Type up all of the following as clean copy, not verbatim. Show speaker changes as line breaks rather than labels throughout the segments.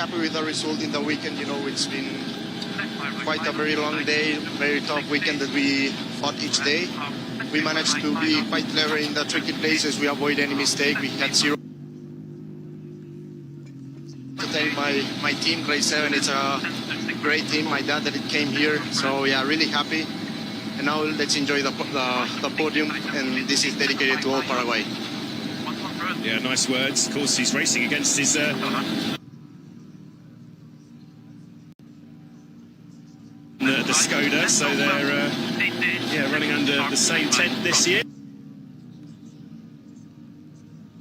happy with the result in the weekend. You know, it's been quite a very long day, very tough weekend that we fought each day. We managed to be quite clever in the tricky places. We avoid any mistake. We had zero. To thank my team, Race 7. It's a great team. My dad that it came here. So yeah, really happy. And now let's enjoy the podium. And this is dedicated to all Paraguay.
Yeah, nice words. Of course, he's racing against his... the Skoda, so they're running under the same tent this year.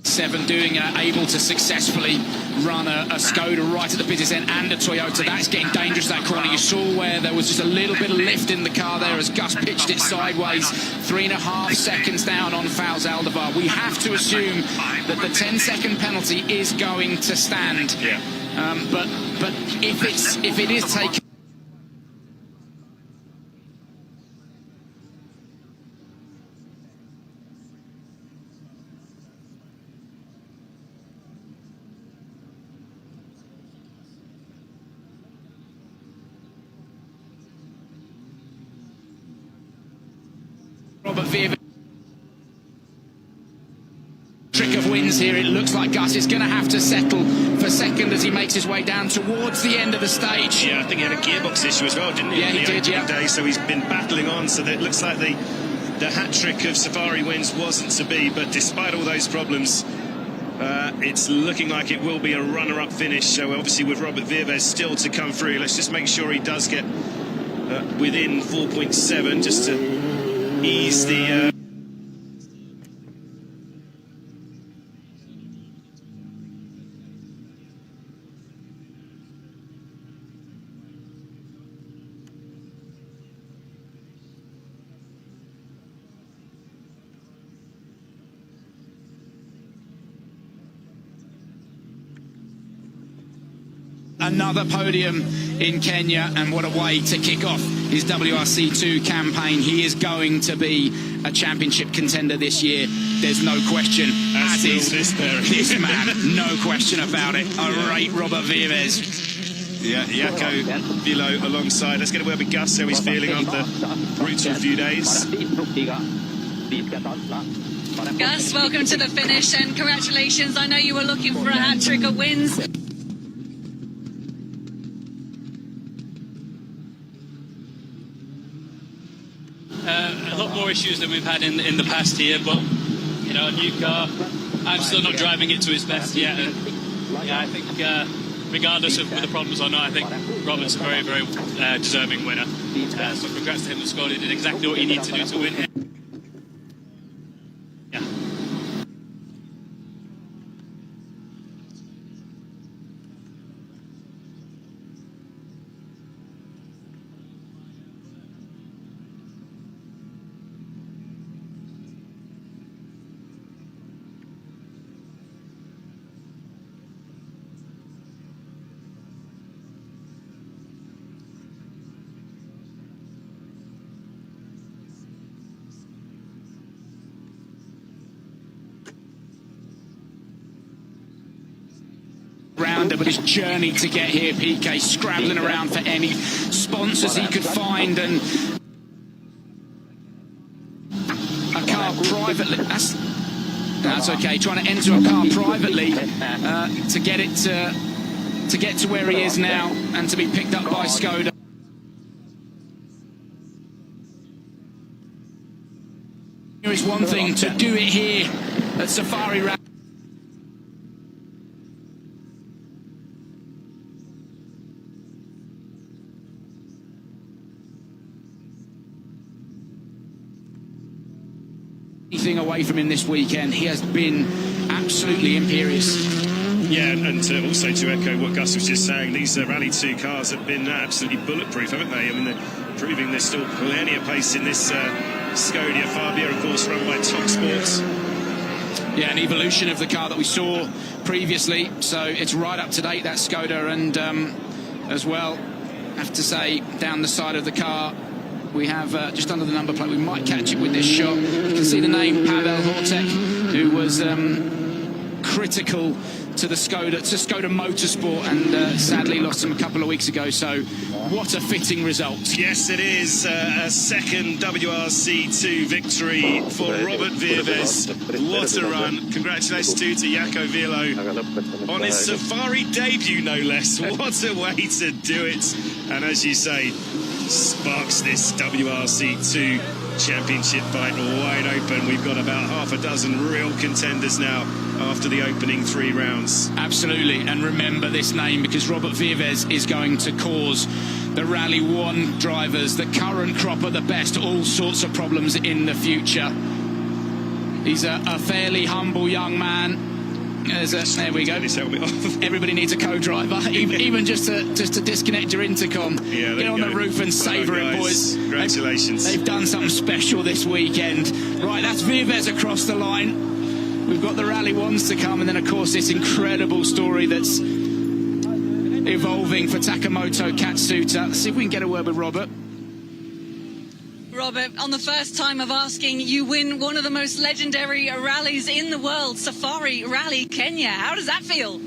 7 doing able to successfully run a Skoda right at the business end and a Toyota. That's getting dangerous, that corner. You saw where there was just a little bit of lift in the car there as Gus pitched it sideways. 3.5 seconds down on Fouls Aldebar. We have to assume that the 10-second penalty is going to stand.
Yeah.
But if it is taken. Robert Vierve. Trick of wins here. It looks like Gus is going to have to settle for second as he makes his way down towards the end of the stage.
Yeah, I think he had a gearbox issue as well, didn't he?
Yeah, he did, yeah.
Day, so he's been battling on, so that it looks like the hat-trick of Safari wins wasn't to be, but despite all those problems, it's looking like it will be a runner-up finish. So obviously with Robert Vierve still to come through, let's just make sure he does get within 4.7 just to ease the...
Another podium in Kenya, and what a way to kick off his WRC2 campaign. He is going to be a championship contender this year. There's no question.
As is
this man, no question about it. I rate Robert Vierve.
Yeah, Jaco below alongside. Let's get a word with Gus, how he's feeling after brutal few days.
Gus, welcome to the finish and congratulations. I know you were looking for a hat-trick of wins.
A lot more issues than we've had in the past here, but you know, a new car. I'm still not driving it to its best yet. And, yeah, I think regardless of the problems or not, I think Robert's a very, very deserving winner. So congrats to him and Skoda. He did exactly what he needed to do to win here. Yeah.
But his journey to get here, PK, scrabbling around for any sponsors he could find, and a car privately. That's okay. Trying to enter a car privately to get it to get to where he is now and to be picked up by Skoda. Here is one thing, to do it here at Safari Rally. Anything away from him this weekend, he has been absolutely imperious.
Yeah, and also to echo what Gus was just saying, these Rally 2 cars have been absolutely bulletproof, haven't they? I mean, they're proving there's still plenty of pace in this Skoda Fabia, of course, run by Top Sports.
Yeah, an evolution of the car that we saw previously, so it's right up to date, that Skoda, and as well, I have to say, down the side of the car, we have just under the number plate. We might catch it with this shot. You can see the name Pavel Hortek, who was critical to the Skoda Motorsport, and sadly lost him a couple of weeks ago. So what a fitting result.
Yes, it is a second WRC2 victory for Robert Virves. What a run. Congratulations to Jaco Vierlo on his Safari debut, no less. What a way to do it. And as you say, sparks this WRC2 championship fight wide open. We've got about half a dozen real contenders now after the opening 3 rounds.
Absolutely, and remember this name, because Robert Virves is going to cause the Rally 1 drivers, the current crop of the best, all sorts of problems in the future. He's a fairly humble young man. There we go. Everybody needs a co-driver, even just to disconnect your intercom.
Yeah,
get on the roof and savour it, boys.
Congratulations.
They've done something special this weekend. Right, that's Virves across the line. We've got the Rally 1s to come, and then, of course, this incredible story that's evolving for Takamoto Katsuta. Let's see if we can get a word with Robert.
Robert, on the first time of asking, you win one of the most legendary rallies in the world, Safari Rally Kenya. How does that feel?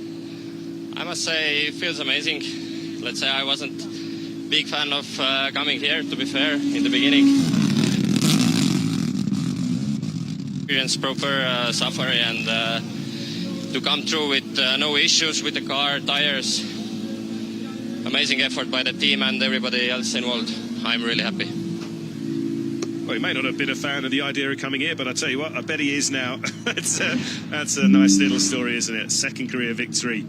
I must say it feels amazing. Let's say I wasn't a big fan of coming here, to be fair, in the beginning. Experienced proper safari, and to come through with no issues with the car, tires. Amazing effort by the team and everybody else involved. I'm really happy.
Well, he may not have been a fan of the idea of coming here, but I tell you what, I bet he is now. That's a nice little story, isn't it? Second career victory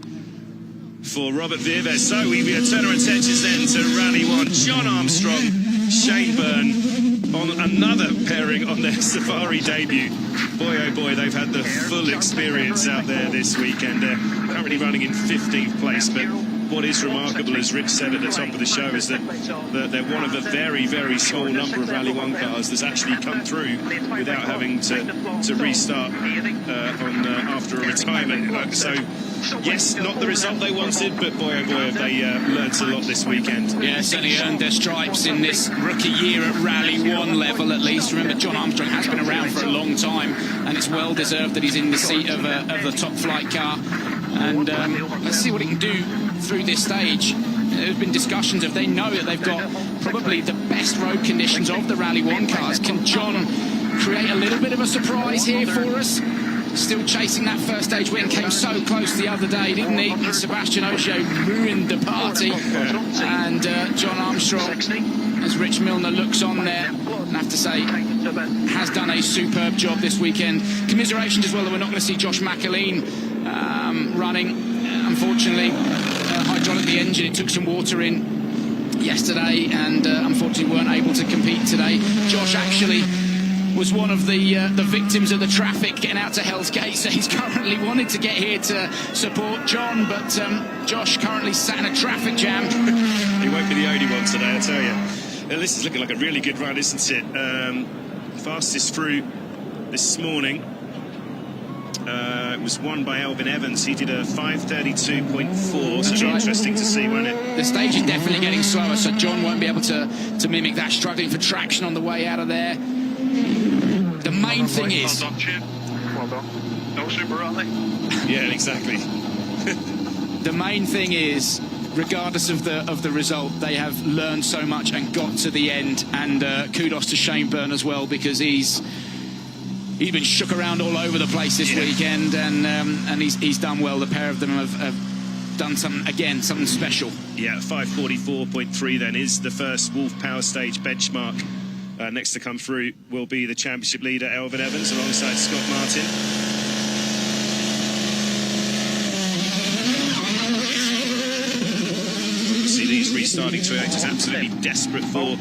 for Robert Virves. So we turn our attentions then to Rally 1. John Armstrong, Shane Byrne on another pairing on their Safari debut. Boy, oh boy, they've had the full experience out there this weekend. They're currently running in 15th place, but what is remarkable, as Rich said at the top of the show, is that they're one of a very, very small number of Rally 1 cars that's actually come through without having to restart after a retirement. So, yes, not the result they wanted, but boy, oh boy, have they learnt a lot this weekend.
Yeah, certainly earned their stripes in this rookie year at Rally 1 level, at least. Remember, John Armstrong has been around for a long time, and it's well deserved that he's in the seat of the top flight car. And let's see what he can do through this stage. There's been discussions of, they know that they've got probably the best road conditions of the Rally 1 cars. Can John create a little bit of a surprise here for us? Still chasing that first stage win, came so close the other day, didn't he? And Sebastian Ogier ruined the party. And John Armstrong, as Rich Milner looks on there, I have to say, has done a superb job this weekend. Commiserations as well that we're not going to see Josh McAleen running. Unfortunately, hydraulic the engine, it took some water in yesterday, and unfortunately weren't able to compete today. Josh actually was one of the victims of the traffic getting out to Hell's Gate, so he's currently wanted to get here to support John, but Josh currently sat in a traffic jam.
He won't be the only one today, I tell you. This is looking like a really good run, isn't it? Fastest through this morning. It was won by Elvin Evans. He did a 5:32.4, so it'll be interesting to see, won't it?
The stage is definitely getting slower, so John won't be able to mimic that, struggling for traction on the way out of there. The main thing is...
Well done. No super rally.
Yeah, exactly.
The main thing is, regardless of the result, they have learned so much and got to the end, and kudos to Shane Byrne as well, because he's been shook around all over the place this weekend, and he's done well. The pair of them have done something special.
Yeah, 5:44.3 then is the first Wolf Power Stage benchmark. Next to come through will be the championship leader, Elvin Evans, alongside Scott Martin. See these restarting Toyotas absolutely desperate for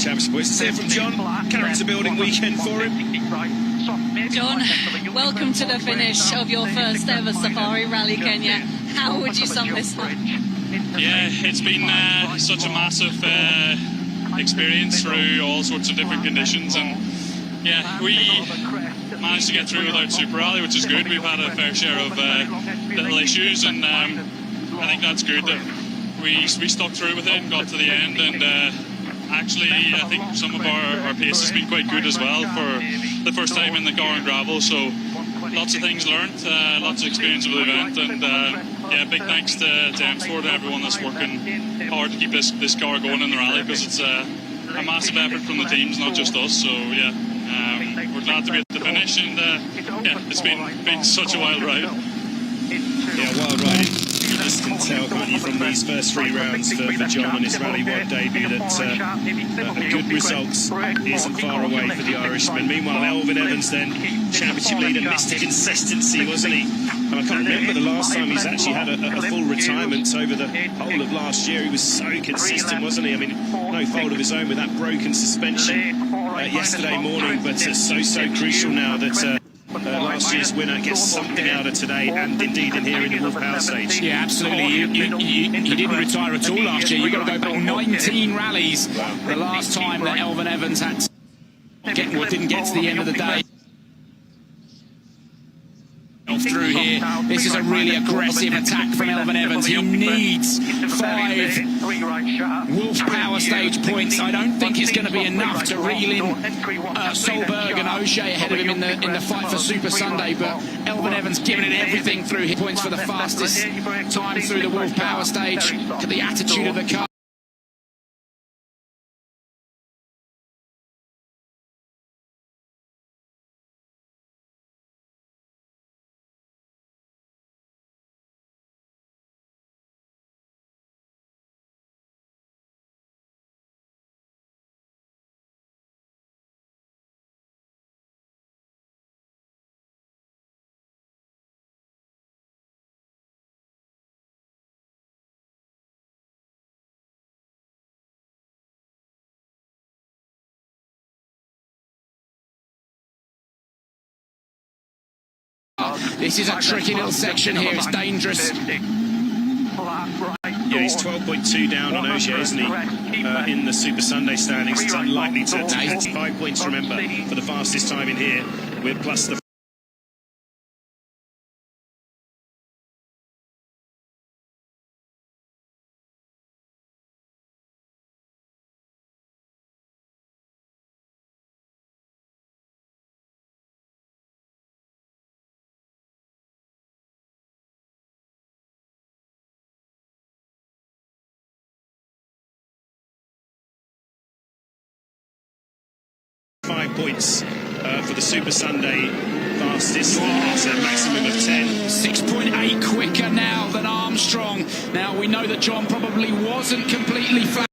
championship points. Let's hear from John. Character building weekend for him.
John, welcome to the finish of your first ever Safari Rally Kenya. How would you sum this up?
Yeah, it's been such a massive experience through all sorts of different conditions, and yeah, we managed to get through without Super Rally, which is good. We've had a fair share of little issues, and I think that's good that we stuck through with it and got to the end, and actually I think some of our pace has been quite good as well for the first time in the car and gravel, so
lots of things learned, lots of experience of the event, and yeah, big thanks to M4, to everyone that's working hard to keep this car going in the rally, because it's a massive effort from the teams, not just us. So yeah, we're glad to be at the finish, and yeah, it's been such a wild ride.
Yeah, wild ride. You just can tell, can't you, from these first 3 rounds for John on his Rally 1 debut, that a good result isn't far away for the Irishman. Meanwhile, Elvin Evans, then championship leader, missed consistency, wasn't he? And I can't remember the last time he's actually had a full retirement over the whole of last year. He was so consistent, wasn't he? I mean, no fault of his own with that broken suspension yesterday morning, but so crucial now that last year's winner gets something out of today, and indeed in here in the Wolf Power stage.
Yeah, absolutely. He didn't retire at all last year. You've got to go back 19 rallies. The last time that Elvin Evans didn't get to the end of the day. Through here, this is a really aggressive attack from Elvin Evans. He needs 5 Wolf Power Stage points. I don't think it's going to be enough to reel in Solberg and O'Shea ahead of him in the fight for Super Sunday, but Elvin Evans giving it everything through his points for the fastest time through the Wolf Power Stage. Look at the attitude of the car. This is a tricky little section here, it's dangerous.
Yeah, he's 12.2 down on Ogier, isn't he? In the Super Sunday standings. It's unlikely to take 5 points, remember, for the fastest time in here, with plus the points for the Super Sunday fastest. It's a maximum of 10.
6.8 quicker now than Armstrong. Now we know that John probably wasn't completely flat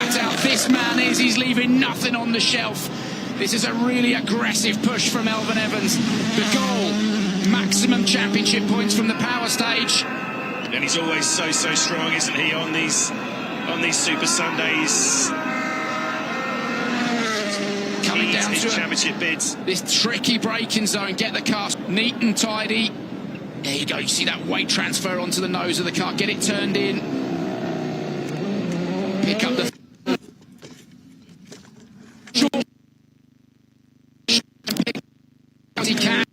out. This man is, he's leaving nothing on the shelf. This is a really aggressive push from Elvin Evans. The goal, maximum championship points from the power stage.
And he's always so strong, isn't he, on these Super Sundays?
Coming down to
championship bids.
This tricky braking zone, get the car neat and tidy. There you go, you see that weight transfer onto the nose of the car, get it turned in. Pick up the as he can.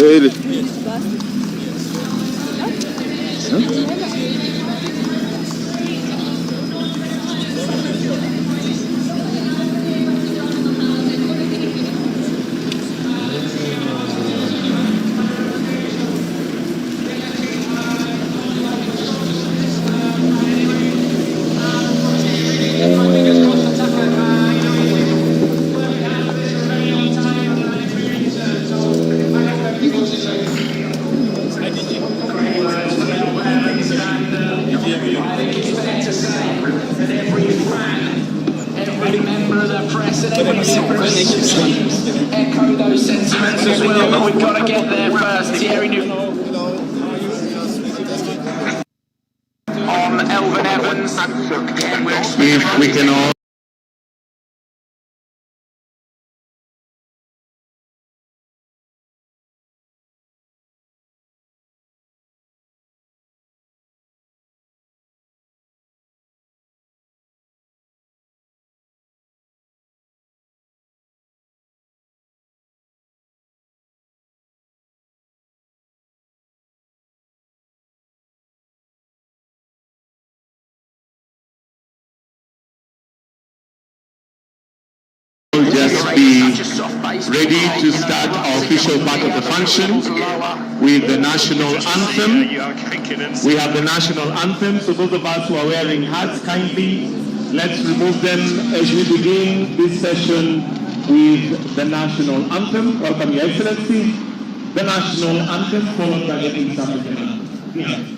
Öyle.
Thank you.
press and every different teams echo those sentiments as well, but we've got to get there first. Thierry Newton on Elvin Evans.
If we can all just be ready to start our official part of the function with the national anthem. We have the national anthem, so those of us who are wearing hats, kindly let's remove them as we begin this session with the national anthem. Welcome, Your Excellency. The national anthem followed by the East African anthem. Yeah.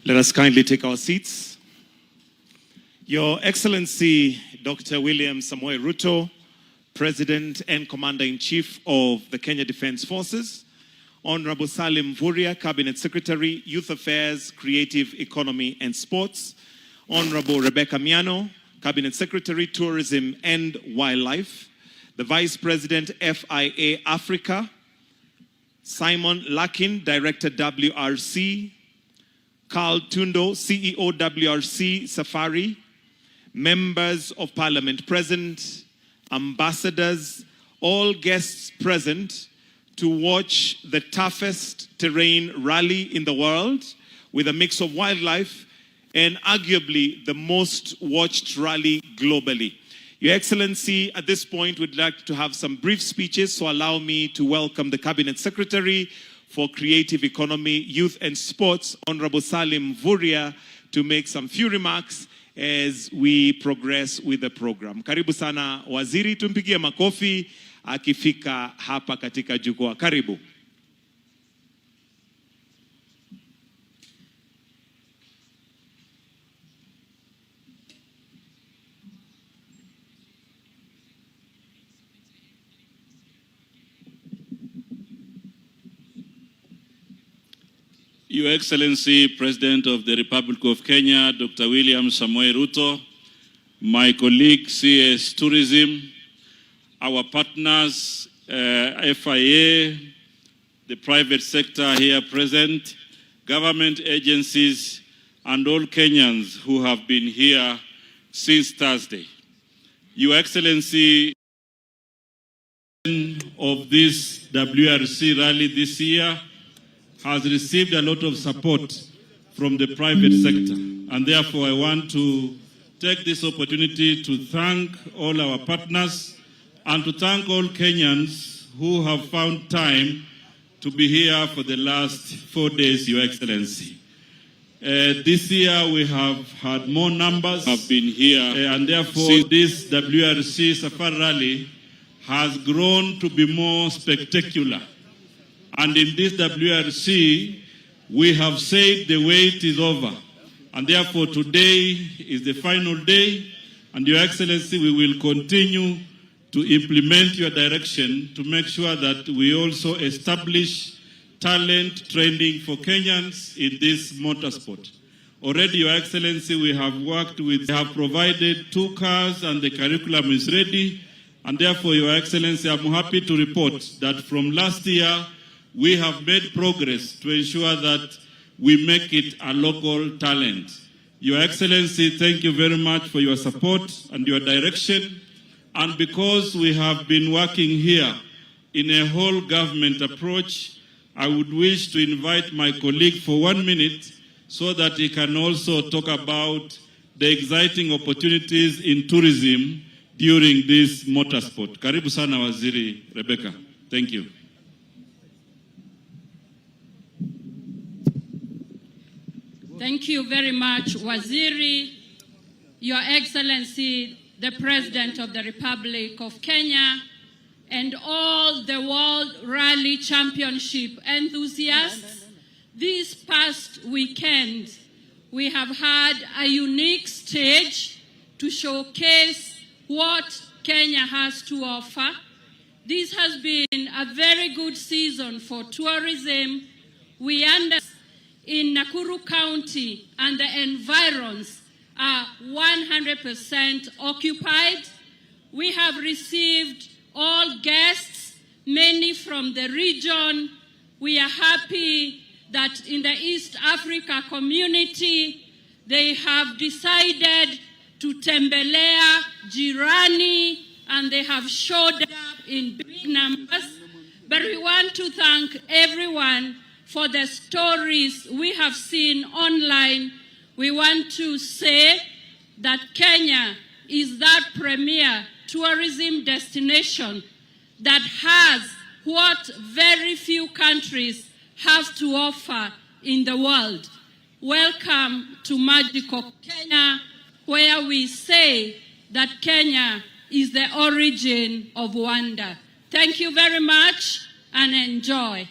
Let us kindly take our seats. Your Excellency, Dr. William Samoei Ruto, President and Commander-in-Chief of the Kenya Defence Forces, Honorable Salim Vuria, Cabinet Secretary, Youth Affairs, Creative Economy and Sports, Honorable Rebecca Miano, Cabinet Secretary, Tourism and Wildlife, the Vice President, FIA Africa, Simon Larkin, Director, WRC, Carl Tundo, CEO, WRC Safari, members of Parliament present, ambassadors, all guests present to watch the toughest terrain rally in the world with a mix of wildlife and arguably the most watched rally globally. Your Excellency, at this point, would like to have some brief speeches, so allow me to welcome the Cabinet Secretary for Creative Economy, Youth and Sports, Honorable Salim Vuria, to make some few remarks as we progress with the program. Karibu sana waziri, tumpigie makofi akifika hapa katika jukwaa. Karibu.
Your Excellency, President of the Republic of Kenya, Dr. William Samoei Ruto, my colleague, CS Tourism, our partners, FIA, the private sector here present, government agencies, and all Kenyans who have been here since Thursday. Your Excellency, of this WRC rally this year has received a lot of support from the private sector. And therefore, I want to take this opportunity to thank all our partners and to thank all Kenyans who have found time to be here for the last 4 days, Your Excellency. This year, we have had more numbers have been here, and therefore, this WRC Safari Rally has grown to be more spectacular.
And in this WRC, we have said the wait is over. And therefore today is the final day. And Your Excellency, we will continue to implement your direction to make sure that we also establish talent training for Kenyans in this motorsport. Already, Your Excellency, we have provided 2 cars and the curriculum is ready. And therefore, Your Excellency, I'm happy to report that from last year, we have made progress to ensure that we make it a local talent. Your Excellency, thank you very much for your support and your direction. And because we have been working here in a whole government approach, I would wish to invite my colleague for 1 minute so that he can also talk about the exciting opportunities in tourism during this motorsport. Karibu sana Waziri Rebecca. Thank you.
Thank you very much, Waziri, Your Excellency, the President of the Republic of Kenya, and all the World Rally Championship enthusiasts. This past weekend, we have had a unique stage to showcase what Kenya has to offer. This has been a very good season for tourism. We understand in Nakuru County and the environs are 100% occupied. We have received all guests, many from the region. We are happy that in the East Africa community, they have decided to tembelea jirani, and they have showed up in big numbers. But we want to thank everyone for the stories we have seen online. We want to say that Kenya is that premier tourism destination that has what very few countries have to offer in the world. Welcome to magical Kenya, where we say that Kenya is the origin of wonder. Thank you very much and enjoy.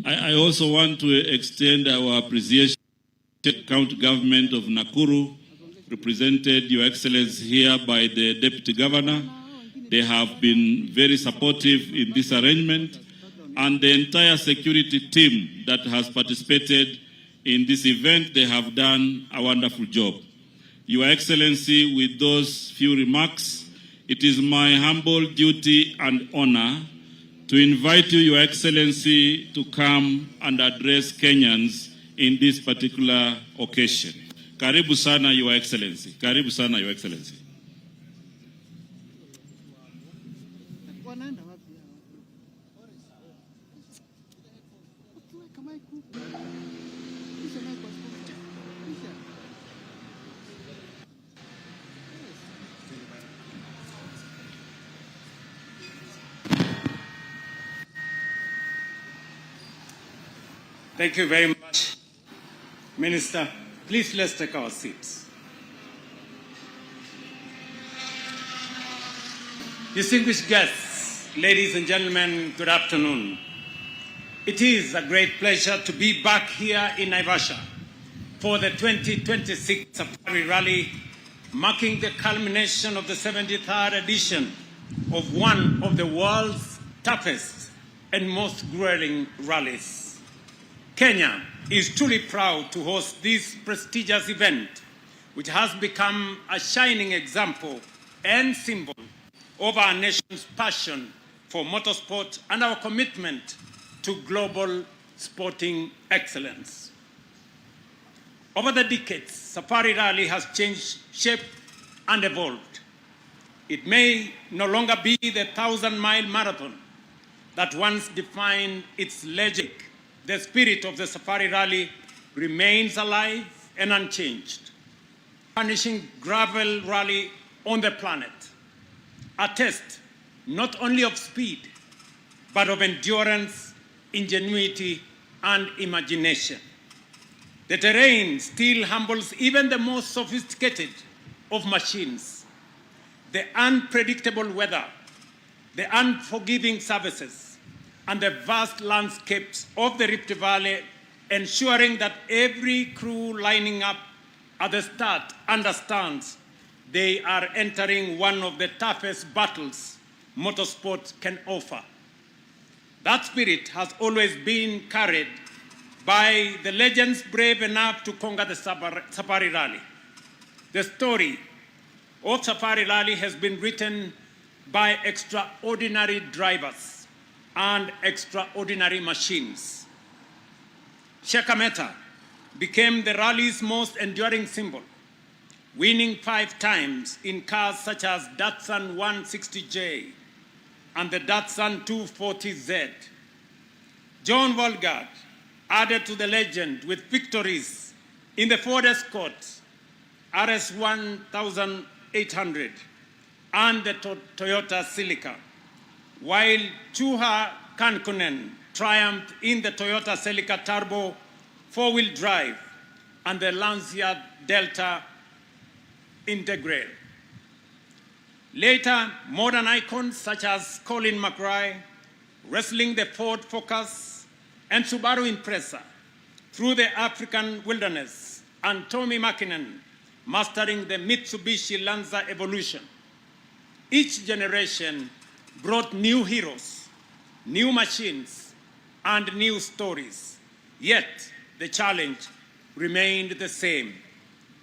I also want to extend our appreciation to the county government of Nakuru, represented, Your Excellency, here by the Deputy Governor. They have been very supportive in this arrangement, and the entire security team that has participated in this event, they have done a wonderful job. Your Excellency, with those few remarks, it is my humble duty and honor to invite you, Your Excellency, to come and address Kenyans in this particular occasion. Karibu sana, Your Excellency. Karibu sana, Your Excellency.
Thank you very much, Minister. Please, let's take our seats. Distinguished guests, ladies and gentlemen, good afternoon. It is a great pleasure to be back here in Naivasha for the 2026 Safari Rally, marking the culmination of the 73rd edition of one of the world's toughest and most grueling rallies. Kenya is truly proud to host this prestigious event, which has become a shining example and symbol of our nation's passion for motorsport and our commitment to global sporting excellence. Over the decades, Safari Rally has changed shape and evolved. It may no longer be the 1,000-mile marathon that once defined its legend. The spirit of the Safari Rally remains alive and unchanged. Punishing gravel rally on the planet, a test not only of speed, but of endurance, ingenuity, and imagination. The terrain still humbles even the most sophisticated of machines. the unpredictable weather, the unforgiving services, and the vast landscapes of the Rift Valley, ensuring that every crew lining up at the start understands they are entering one of the toughest battles motorsport can offer. That spirit has always been carried by the legends brave enough to conquer the Safari Rally. The story of Safari Rally has been written by extraordinary drivers and extraordinary machines. Shekameta became the rally's most enduring symbol, winning 5 times in cars such as Datsun 160J and the Datsun 240Z. John Volgard added to the legend with victories in the Ford Escort, RS 1800, and the Toyota Celica, while Juha Kankkunen triumphed in the Toyota Celica Turbo 4-wheel drive and the Lancia Delta Integral. Later, modern icons such as Colin McRae wrestling the Ford Focus and Subaru Impreza through the African wilderness, and Tommy Mäkinen mastering the Mitsubishi Lanza Evolution. Each generation brought new heroes, new machines, and new stories. Yet, the challenge remained the same: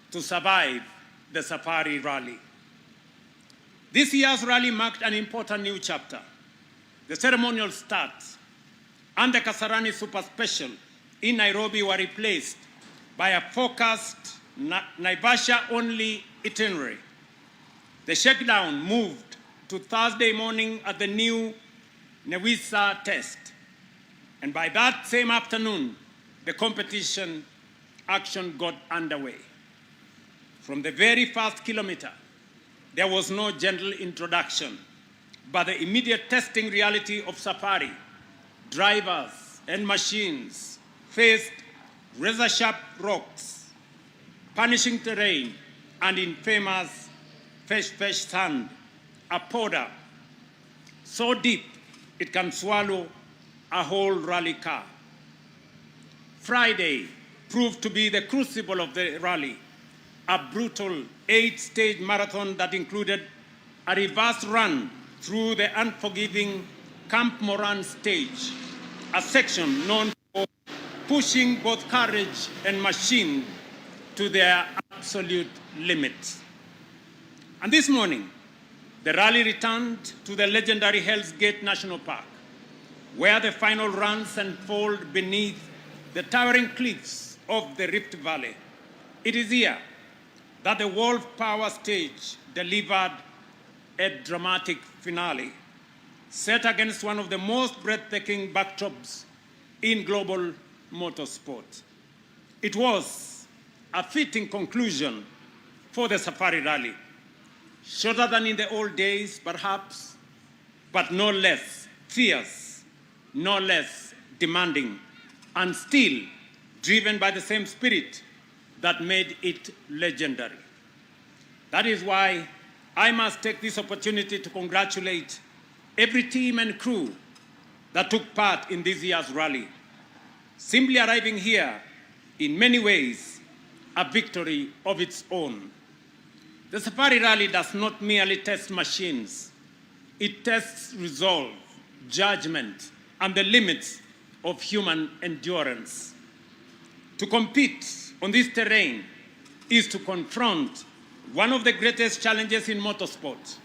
to survive the Safari Rally. This year's rally marked an important new chapter. The ceremonial start and the Kasarani Super Special in Nairobi were replaced by a focused Naivasha-only itinerary. The shakedown moved to Thursday morning at the new Newisa test. And by that same afternoon, the competition action got underway. From the very first kilometer, there was no gentle introduction, but the immediate testing reality of Safari. Drivers and machines faced razor-sharp rocks, punishing terrain, and infamous fesh sand, a powder so deep it can swallow a whole rally car. Friday proved to be the crucible of the rally, a brutal 8-stage marathon that included a reverse run through the unforgiving Camp Moran stage, a section known for pushing both courage and machine to their absolute limits. And this morning, the rally returned to the legendary Hell's Gate National Park, where the final runs unfold beneath the towering cliffs of the Rift Valley. It is here that the Wolf Power stage delivered a dramatic finale, set against one of the most breathtaking backdrops in global motorsport. It was a fitting conclusion for the Safari Rally, shorter than in the old days, perhaps, but no less fierce, no less demanding, and still driven by the same spirit that made it legendary. That is why I must take this opportunity to congratulate every team and crew that took part in this year's rally. Simply arriving here, in many ways, a victory of its own. The Safari Rally does not merely test machines. It tests resolve, judgment, and the limits of human endurance. To compete on this terrain is to confront one of the greatest challenges in motorsport.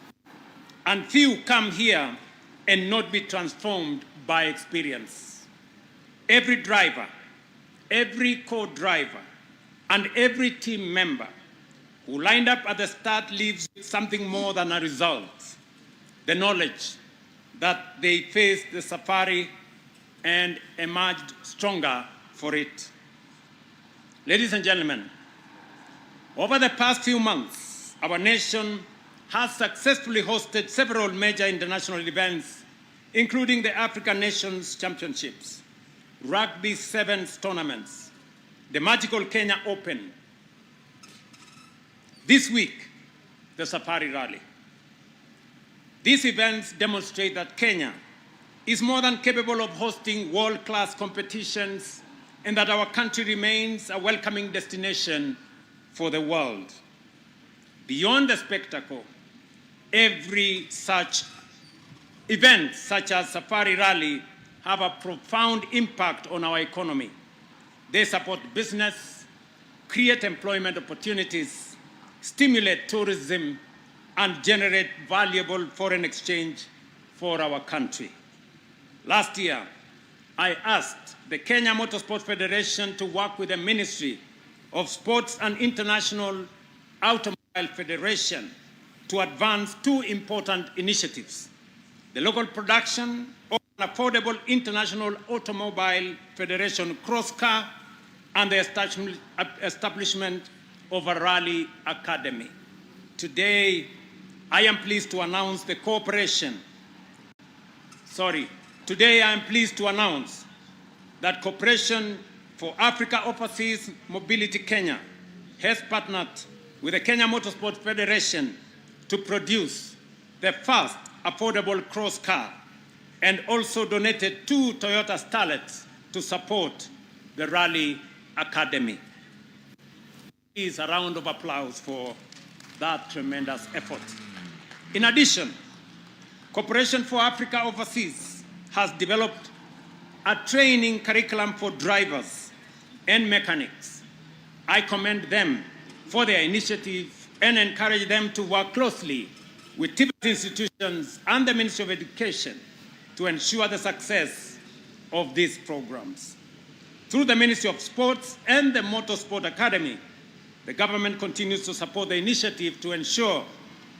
And few come here and not be transformed by experience. Every driver, every co-driver, and every team member who lined up at the start leaves with something more than a result: the knowledge that they faced the safari and emerged stronger for it. Ladies and gentlemen, over the past few months, our nation has successfully hosted several major international events, including the African Nations Championships, Rugby Sevens tournaments, the magical Kenya Open. This week, the Safari Rally. These events demonstrate that Kenya is more than capable of hosting world-class competitions and that our country remains a welcoming destination for the world. Beyond the spectacle, every such event, such as Safari Rally, have a profound impact on our economy. They support business, create employment opportunities, stimulate tourism, and generate valuable foreign exchange for our country. Last year, I asked the Kenya Motorsport Federation to work with the Ministry of Sports and International Automobile Federation to advance two important initiatives: the local production of an affordable International Automobile Federation cross car and the establishment of a rally academy. Today, I am pleased to announce that Cooperation for Africa Overseas Mobility Kenya has partnered with the Kenya Motorsport Federation to produce the first affordable cross car and also donated 2 Toyota Starlets to support the Rally Academy. Please, a round of applause for that tremendous effort. In addition, Cooperation for Africa Overseas has developed a training curriculum for drivers and mechanics. I commend them for their initiative and encourage them to work closely with TVET institutions and the Ministry of Education to ensure the success of these programs. Through the Ministry of Sports and the Motorsport Academy, the government continues to support the initiative to ensure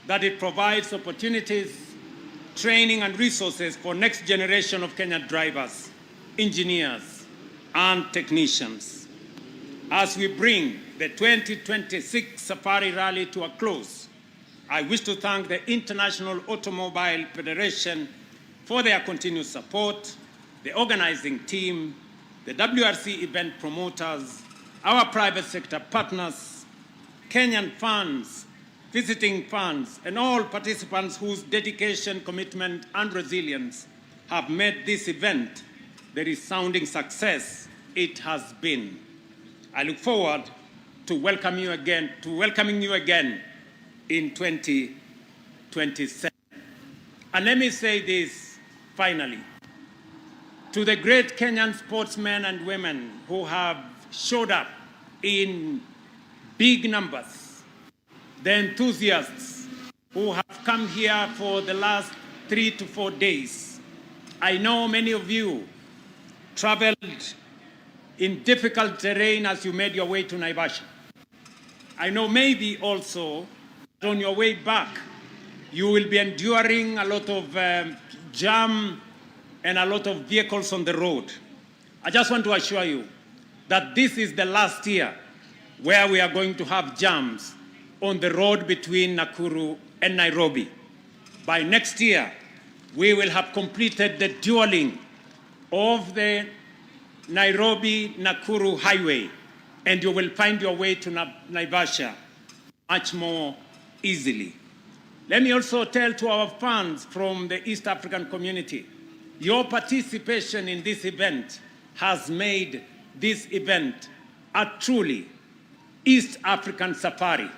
that it provides opportunities, training, and resources for next generation of Kenyan drivers, engineers, and technicians. As we bring the 2026 Safari Rally to a close, I wish to thank the International Automobile Federation for their continued support, the organizing team, the WRC event promoters, our private sector partners, Kenyan fans, visiting fans, and all participants whose dedication, commitment, and resilience have made this event the resounding success it has been. I look forward to welcoming you again in 2027. And let me say this finally. To the great Kenyan sportsmen and women who have showed up in big numbers, the enthusiasts who have come here for the last 3 to 4 days. I know many of you traveled in difficult terrain as you made your way to Naivasha. I know maybe also on your way back, you will be enduring a lot of jam and a lot of vehicles on the road. I just want to assure you that this is the last year where we are going to have jams on the road between Nakuru and Nairobi. By next year, we will have completed the dualing of the Nairobi-Nakuru highway, and you will find your way to Naivasha much more easily. Let me also tell to our fans from the East African community, your participation in this event has made this event a truly East African safari.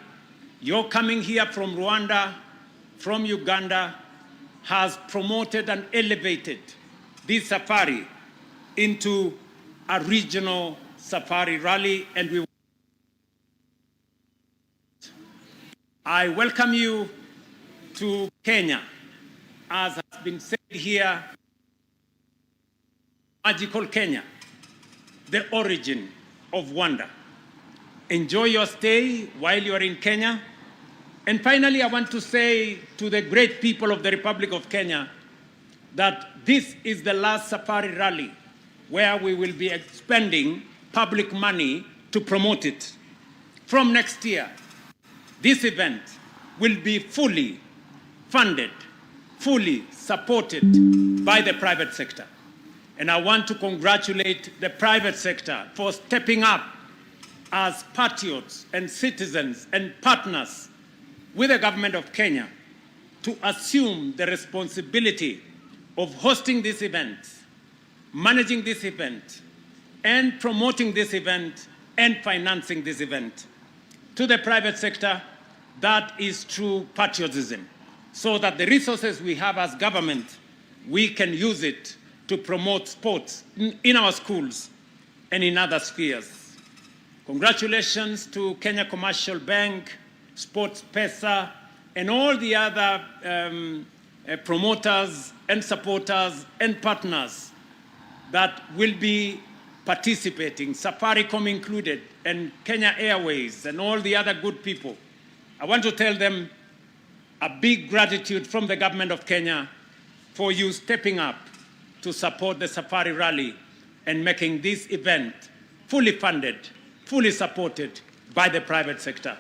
Your coming here from Rwanda, from Uganda, has promoted and elevated this safari into a regional safari rally, and I welcome you to Kenya. As has been said here, magical Kenya, the origin of wonder. Enjoy your stay while you are in Kenya. And finally, I want to say to the great people of the Republic of Kenya that this is the last safari rally where we will be expending public money to promote it. From next year, this event will be fully funded, fully supported by the private sector. And I want to congratulate the private sector for stepping up as patriots and citizens and partners with the government of Kenya to assume the responsibility of hosting this event, managing this event, and promoting this event and financing this event. To the private sector, that is true patriotism, so that the resources we have as government, we can use it to promote sports in our schools and in other spheres. Congratulations to Kenya Commercial Bank, Sports Pesa, and all the other promoters and supporters and partners that will be participating, Safaricom included, and Kenya Airways, and all the other good people. I want to tell them a big gratitude from the government of Kenya for you stepping up to support the Safari Rally and making this event fully funded, fully supported by the private sector.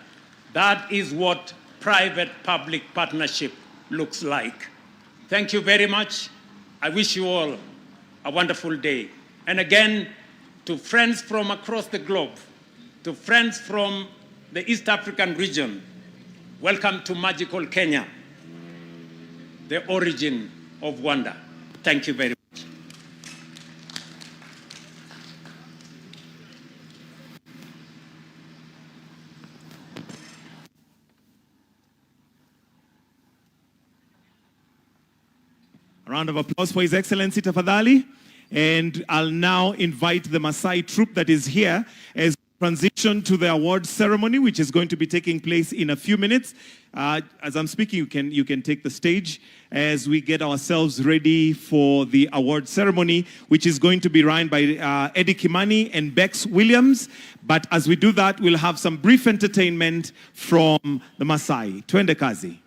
That is what private-public partnership looks like. Thank you very much. I wish you all a wonderful day. And again, to friends from across the globe, to friends from the East African region, welcome to magical Kenya, the origin of wonder. Thank you very much.
A round of applause for His Excellency Tafadhali. And I'll now invite the Maasai troupe that is here as we transition to the award ceremony, which is going to be taking place in a few minutes. As I'm speaking, you can take the stage as we get ourselves ready for the award ceremony, which is going to be run by Eddie Kimani and Bex Williams. But as we do that, we'll have some brief entertainment from the Maasai. Twende kazi.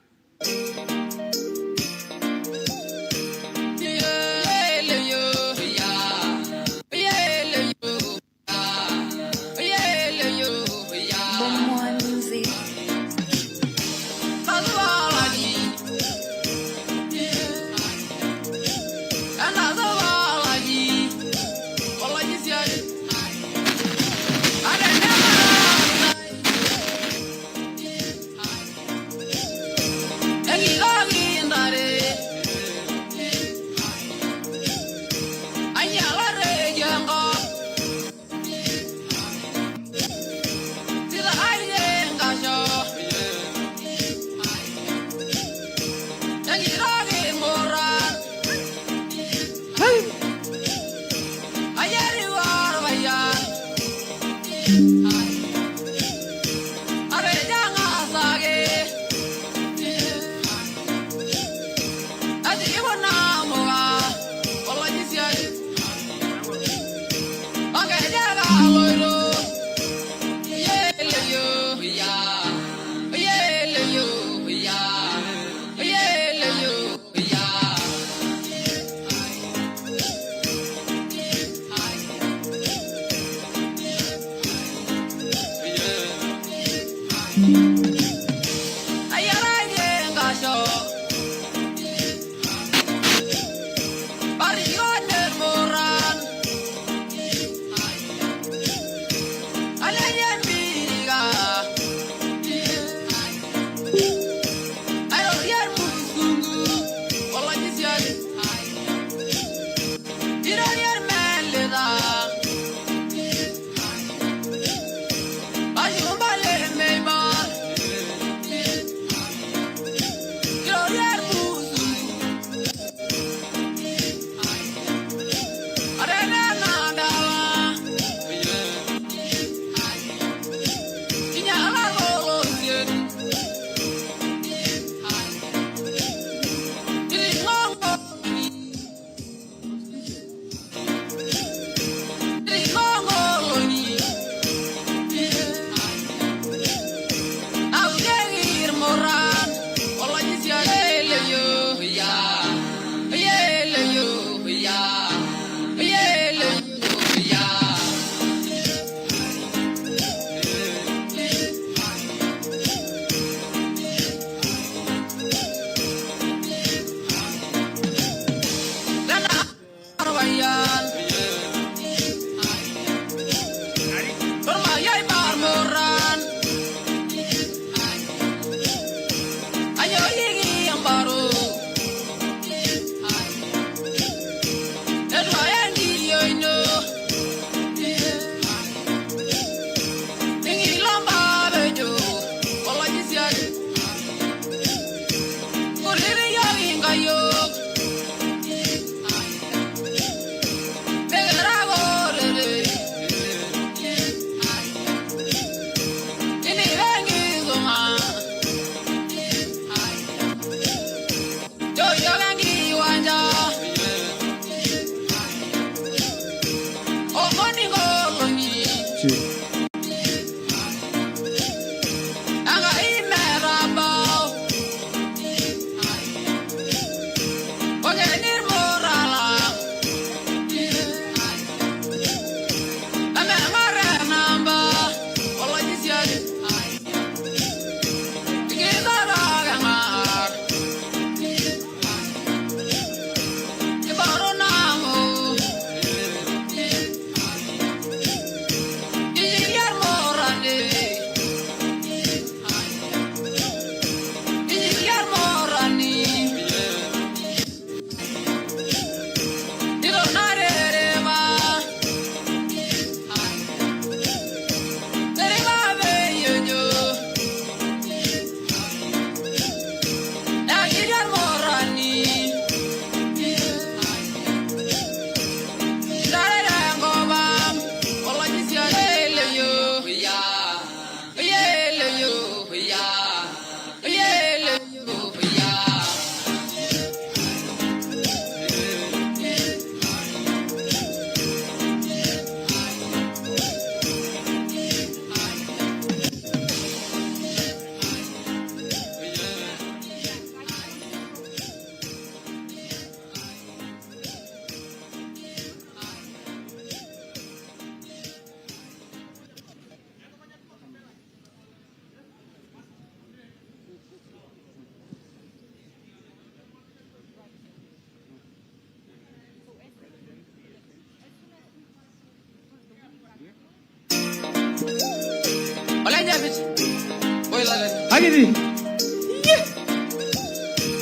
Agidi.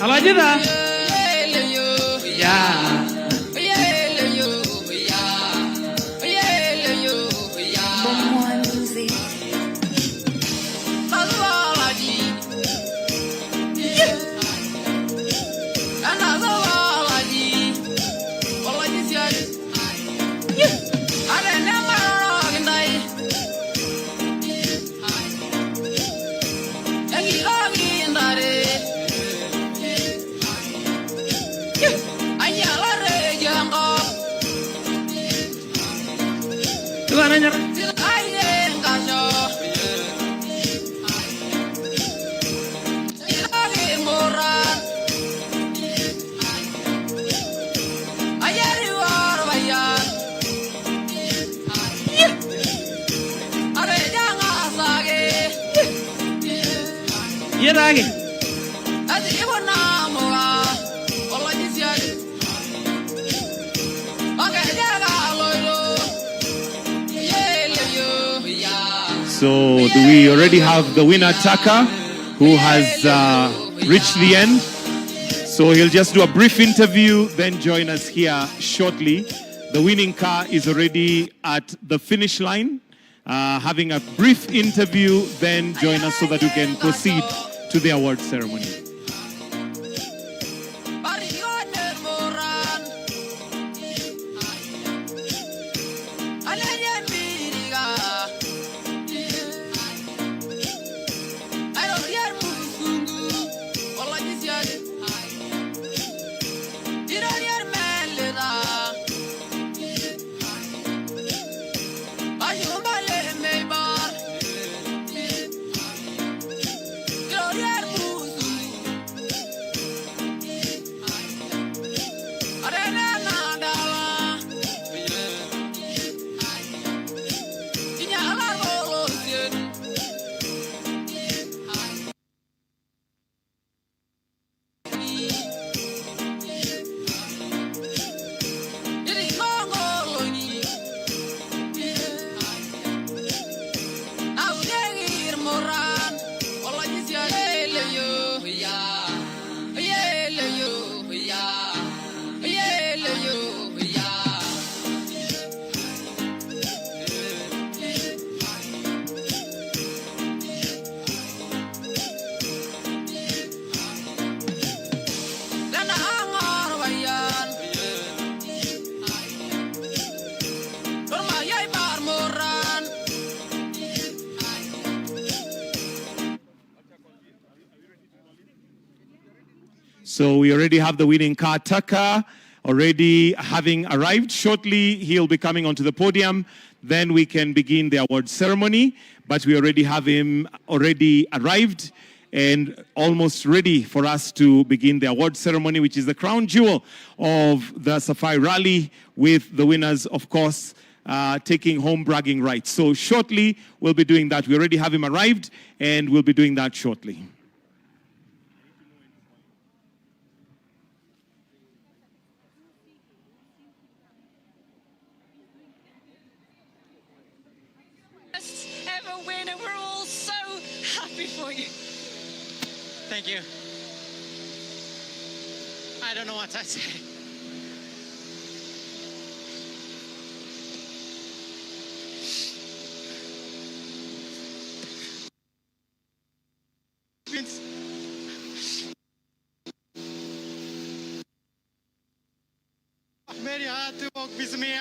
Abajida. Yeah. Lagi.
So we already have the winner, Taka, who has reached the end. So he'll just do a brief interview, then join us here shortly. The winning car is already at the finish line, having a brief interview, then join us so that we can proceed to the award ceremony. So we already have the winning car, Taka, already having arrived. Shortly, he'll be coming onto the podium. Then we can begin the award ceremony. But we already have him already arrived and almost ready for us to begin the award ceremony, which is the crown jewel of the Safari Rally, with the winners, of course, taking home bragging rights. So shortly, we'll be doing that. We already have him arrived, and we'll be doing that shortly.
Ever win, and we're all so happy for you.
Thank you. I don't know what to say. Very hard to work with me.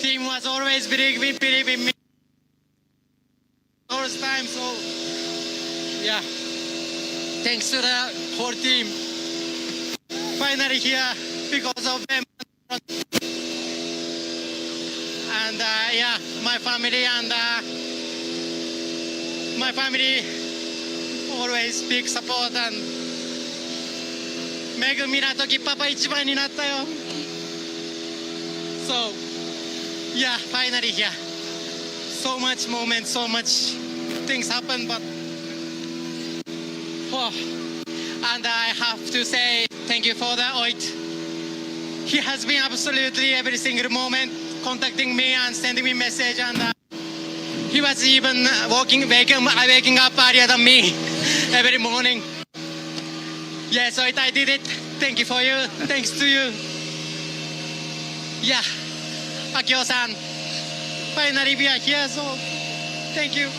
Team was always believe in me first time, so yeah, thanks to the whole team. Finally here because of them, and yeah, my family always big support, and Megu Minatoki Papa ichiban ni natta yo. So yeah, finally here. So much moments, so much things happen, but oh, and I have to say thank you for the Oit. He has been absolutely every single moment contacting me and sending me message, and He was even waking up earlier than me every morning. Yeah, so I did it. Thank you for you. Thanks to you. Yeah, Akio-san. Finally we are here, so thank you.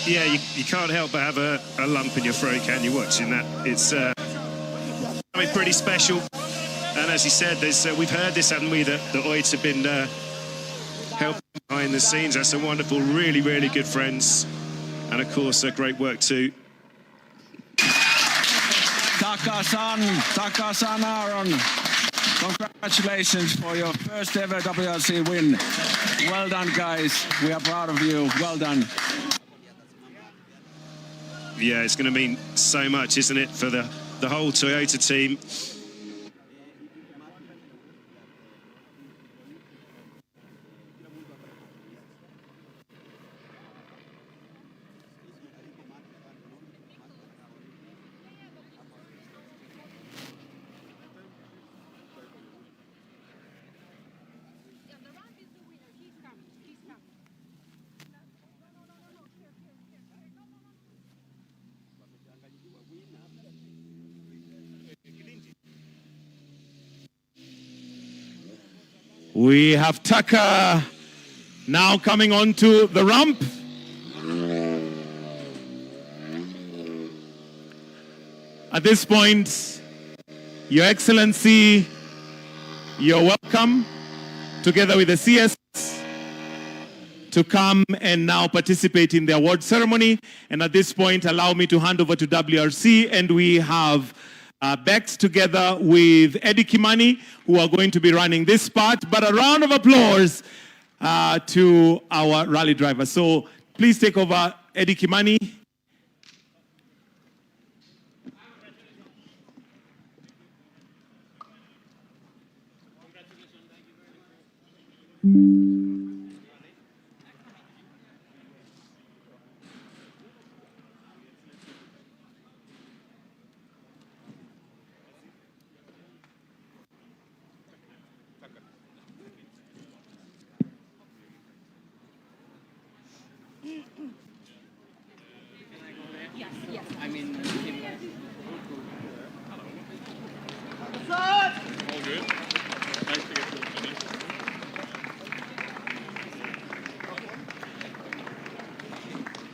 Yeah, you can't help but have a lump in your throat, can you, watching that? It's something pretty special. And as he said, we've heard this, haven't we, that the Oids have been helping behind the scenes. That's some wonderful, really, really good friends. And of course, great work too.
Taka-san Aaron, congratulations for your first ever WRC win. Well done, guys. We are proud of you. Well done.
Yeah, it's going to mean so much, isn't it, for the whole Toyota team.
We have Taka now coming onto the ramp. At this point, Your Excellency, you're welcome, together with the CS, to come and now participate in the award ceremony. And at this point, allow me to hand over to WRC, and we have Bex together with Eddie Kimani, who are going to be running this part. But a round of applause to our rally driver. So please take over, Eddie Kimani.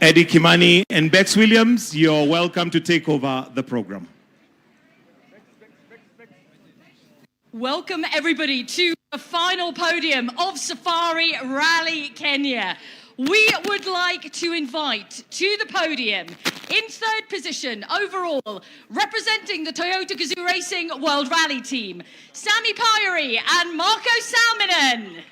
Eddie Kimani and Bex Williams, you're welcome to take over the program.
Welcome everybody to the final podium of Safari Rally Kenya. We would like to invite to the podium, in third position overall, representing the Toyota Gazoo Racing World Rally Team, Sami Pyrie and Marko Salminen.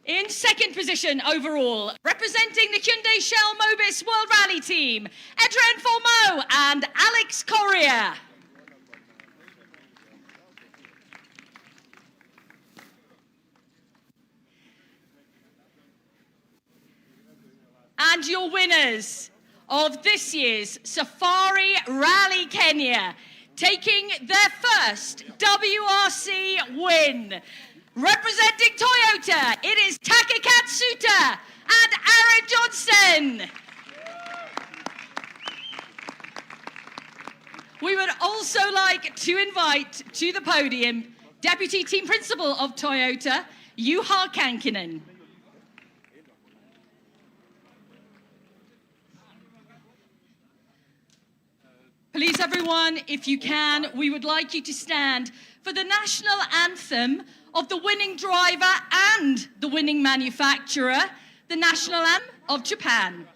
In second position overall, representing the Hyundai Shell Mobis World Rally Team, Adrian Formeau and Alex Correa. And your winners of this year's Safari Rally Kenya, taking their first WRC win. Representing Toyota, it is Take Katsuta and Aaron Johnson. We would also like to invite to the podium Deputy Team Principal of Toyota, Juha Kankinen. Please, everyone, if you can, we would like you to stand for the national anthem of the winning driver and the winning manufacturer, the national anthem of Japan.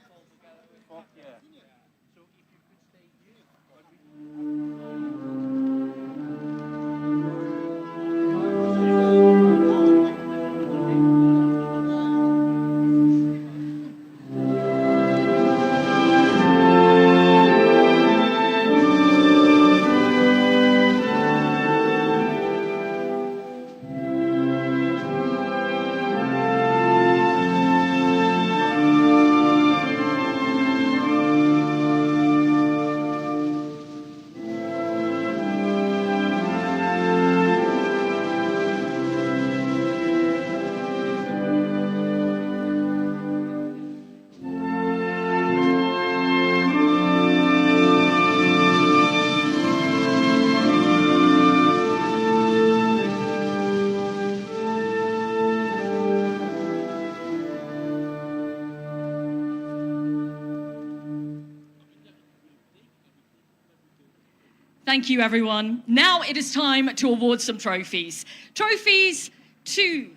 Thank you, everyone. Now it is time to award some trophies. Trophies to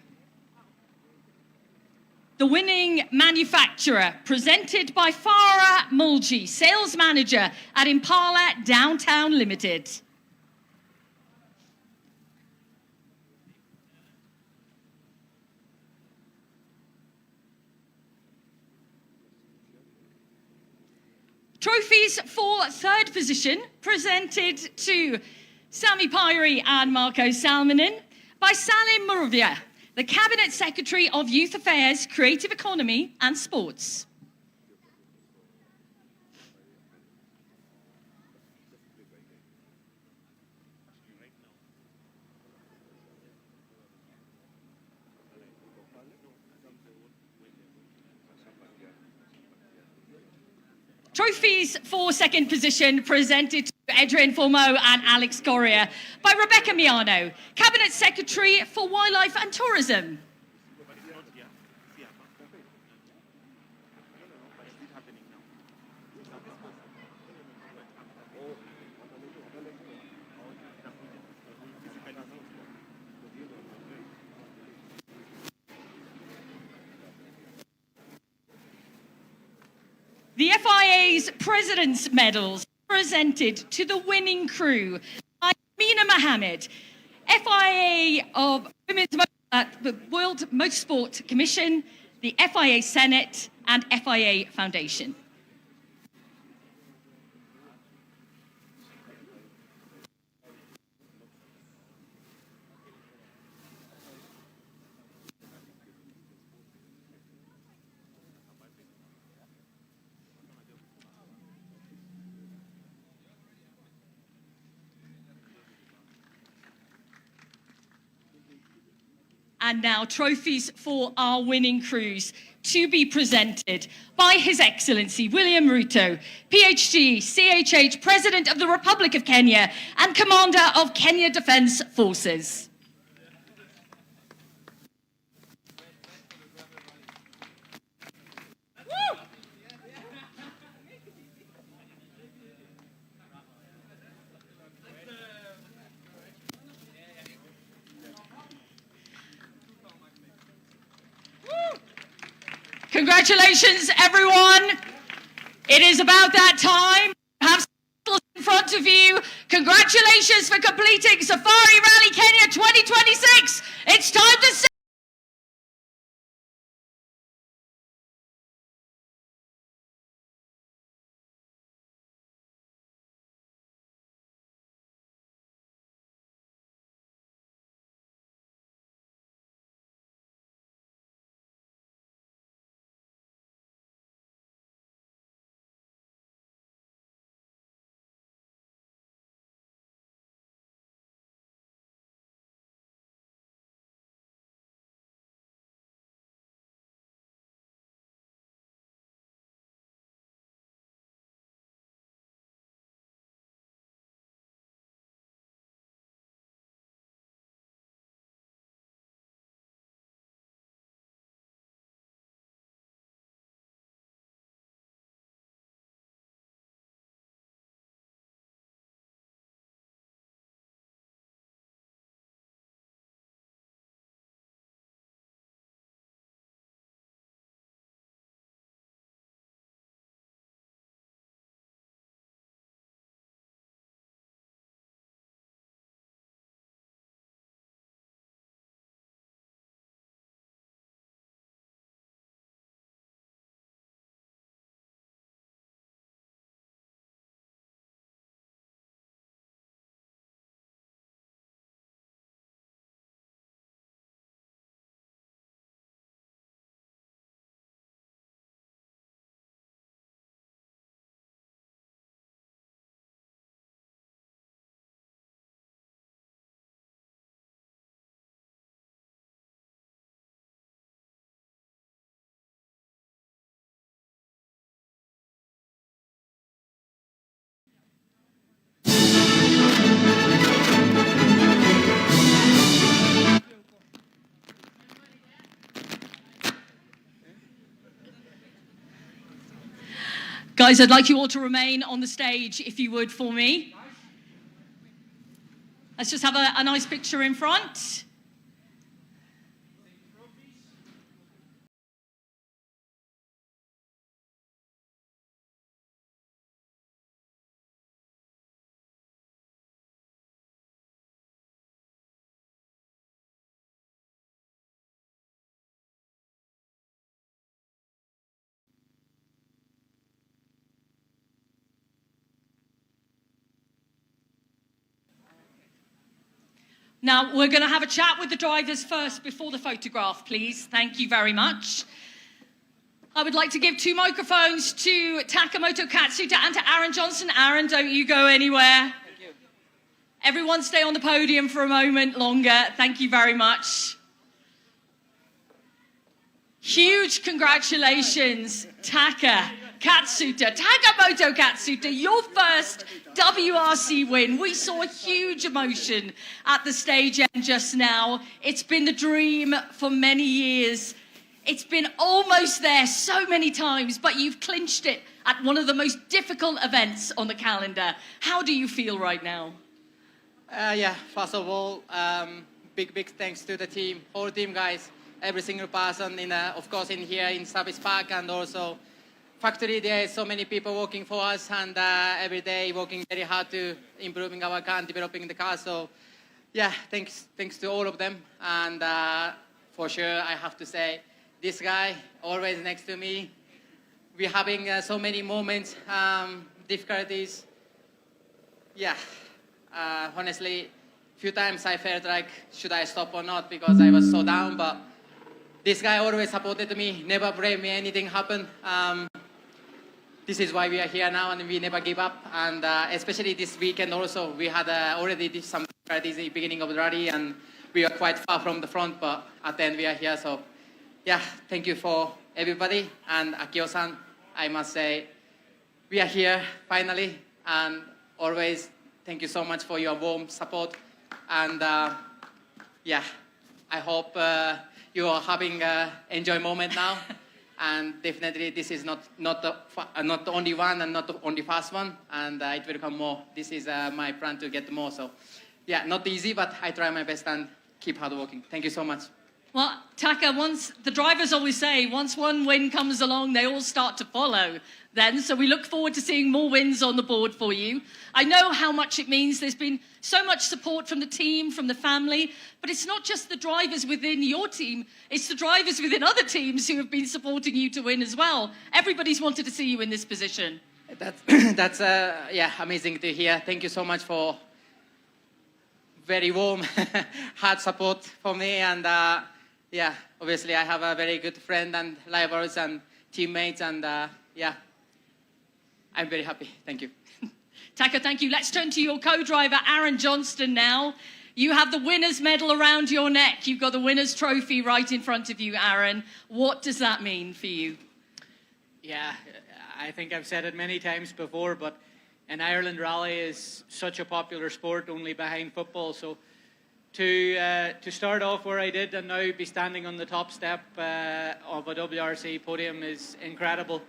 the winning manufacturer, presented by Farah Mulji, Sales Manager at Impala Downtown Limited. Trophies for third position, presented to Sami Pyri and Marco Salminen by Salim Murvia, the Cabinet Secretary of Youth Affairs, Creative Economy and Sports. Trophies for second position, presented to Adrian Formeau and Alex Correa by Rebecca Miano, Cabinet Secretary for Wildlife and Tourism. The FIA's President's Medals, presented to the winning crew by Mina Mohammed, FIA of the World Motorsport Commission, the FIA Senate, and FIA Foundation. And now trophies for our winning crews, to be presented by His Excellency William Ruto, PhD, CHH, President of the Republic of Kenya and Commander of Kenya Defence Forces. Congratulations, everyone. It is about that time. Have some in front of you. Congratulations for completing Safari Rally Kenya 2026. It's time to say guys, I'd like you all to remain on the stage, if you would, for me. Let's just have a nice picture in front. Now, we're going to have a chat with the drivers first before the photograph, please. Thank you very much. I would like to give 2 microphones to Takamoto Katsuta and to Aaron Johnson. Aaron, don't you go anywhere. Thank you. Everyone stay on the podium for a moment longer. Thank you very much. Huge congratulations, Takamoto Katsuta, your first WRC win. We saw a huge emotion at the stage end just now. It's been the dream for many years. It's been almost there so many times, but you've clinched it at one of the most difficult events on the calendar. How do you feel right now?
Yeah, first of all, big thanks to the team, whole team, guys. Every single person, of course, in here in Service Park, and also factory. There is so many people working for us, and every day working very hard to improving our car and developing the car. So, yeah, thanks to all of them. And for sure, I have to say, this guy always next to me. We're having so many moments, difficulties. Yeah, honestly, few times I felt like, should I stop or not, because I was so down. But this guy always supported me, never blamed me anything happened. This is why we are here now, and we never give up. And especially this weekend also, we had already did some difficulties at the beginning of the rally, and we are quite far from the front, but at the end we are here. So, yeah, thank you for everybody. And Akio-san, I must say, we are here finally, and always thank you so much for your warm support. And yeah, I hope you are having an enjoy moment now. And definitely this is not the only one and not the only first one, and it will come more. This is my plan to get more. So yeah, not easy, but I try my best and keep hard working. Thank you so much.
Well, Taka, the drivers always say, once one win comes along, they all start to follow then. So we look forward to seeing more wins on the board for you. I know how much it means. There's been so much support from the team, from the family, but it's not just the drivers within your team, it's the drivers within other teams who have been supporting you to win as well. Everybody's wanted to see you in this position.
That's yeah, amazing to hear. Thank you so much for very warm, hard support for me. And yeah, obviously I have a very good friend and rivals and teammates, and yeah, I'm very happy. Thank you.
Taka, thank you. Let's turn to your co-driver, Aaron Johnston, now. You have the winner's medal around your neck. You've got the winner's trophy right in front of you, Aaron. What does that mean for you?
Yeah, I think I've said it many times before, but an Ireland rally is such a popular sport, only behind football. So to start off where I did and now be standing on the top step of a WRC podium is incredible.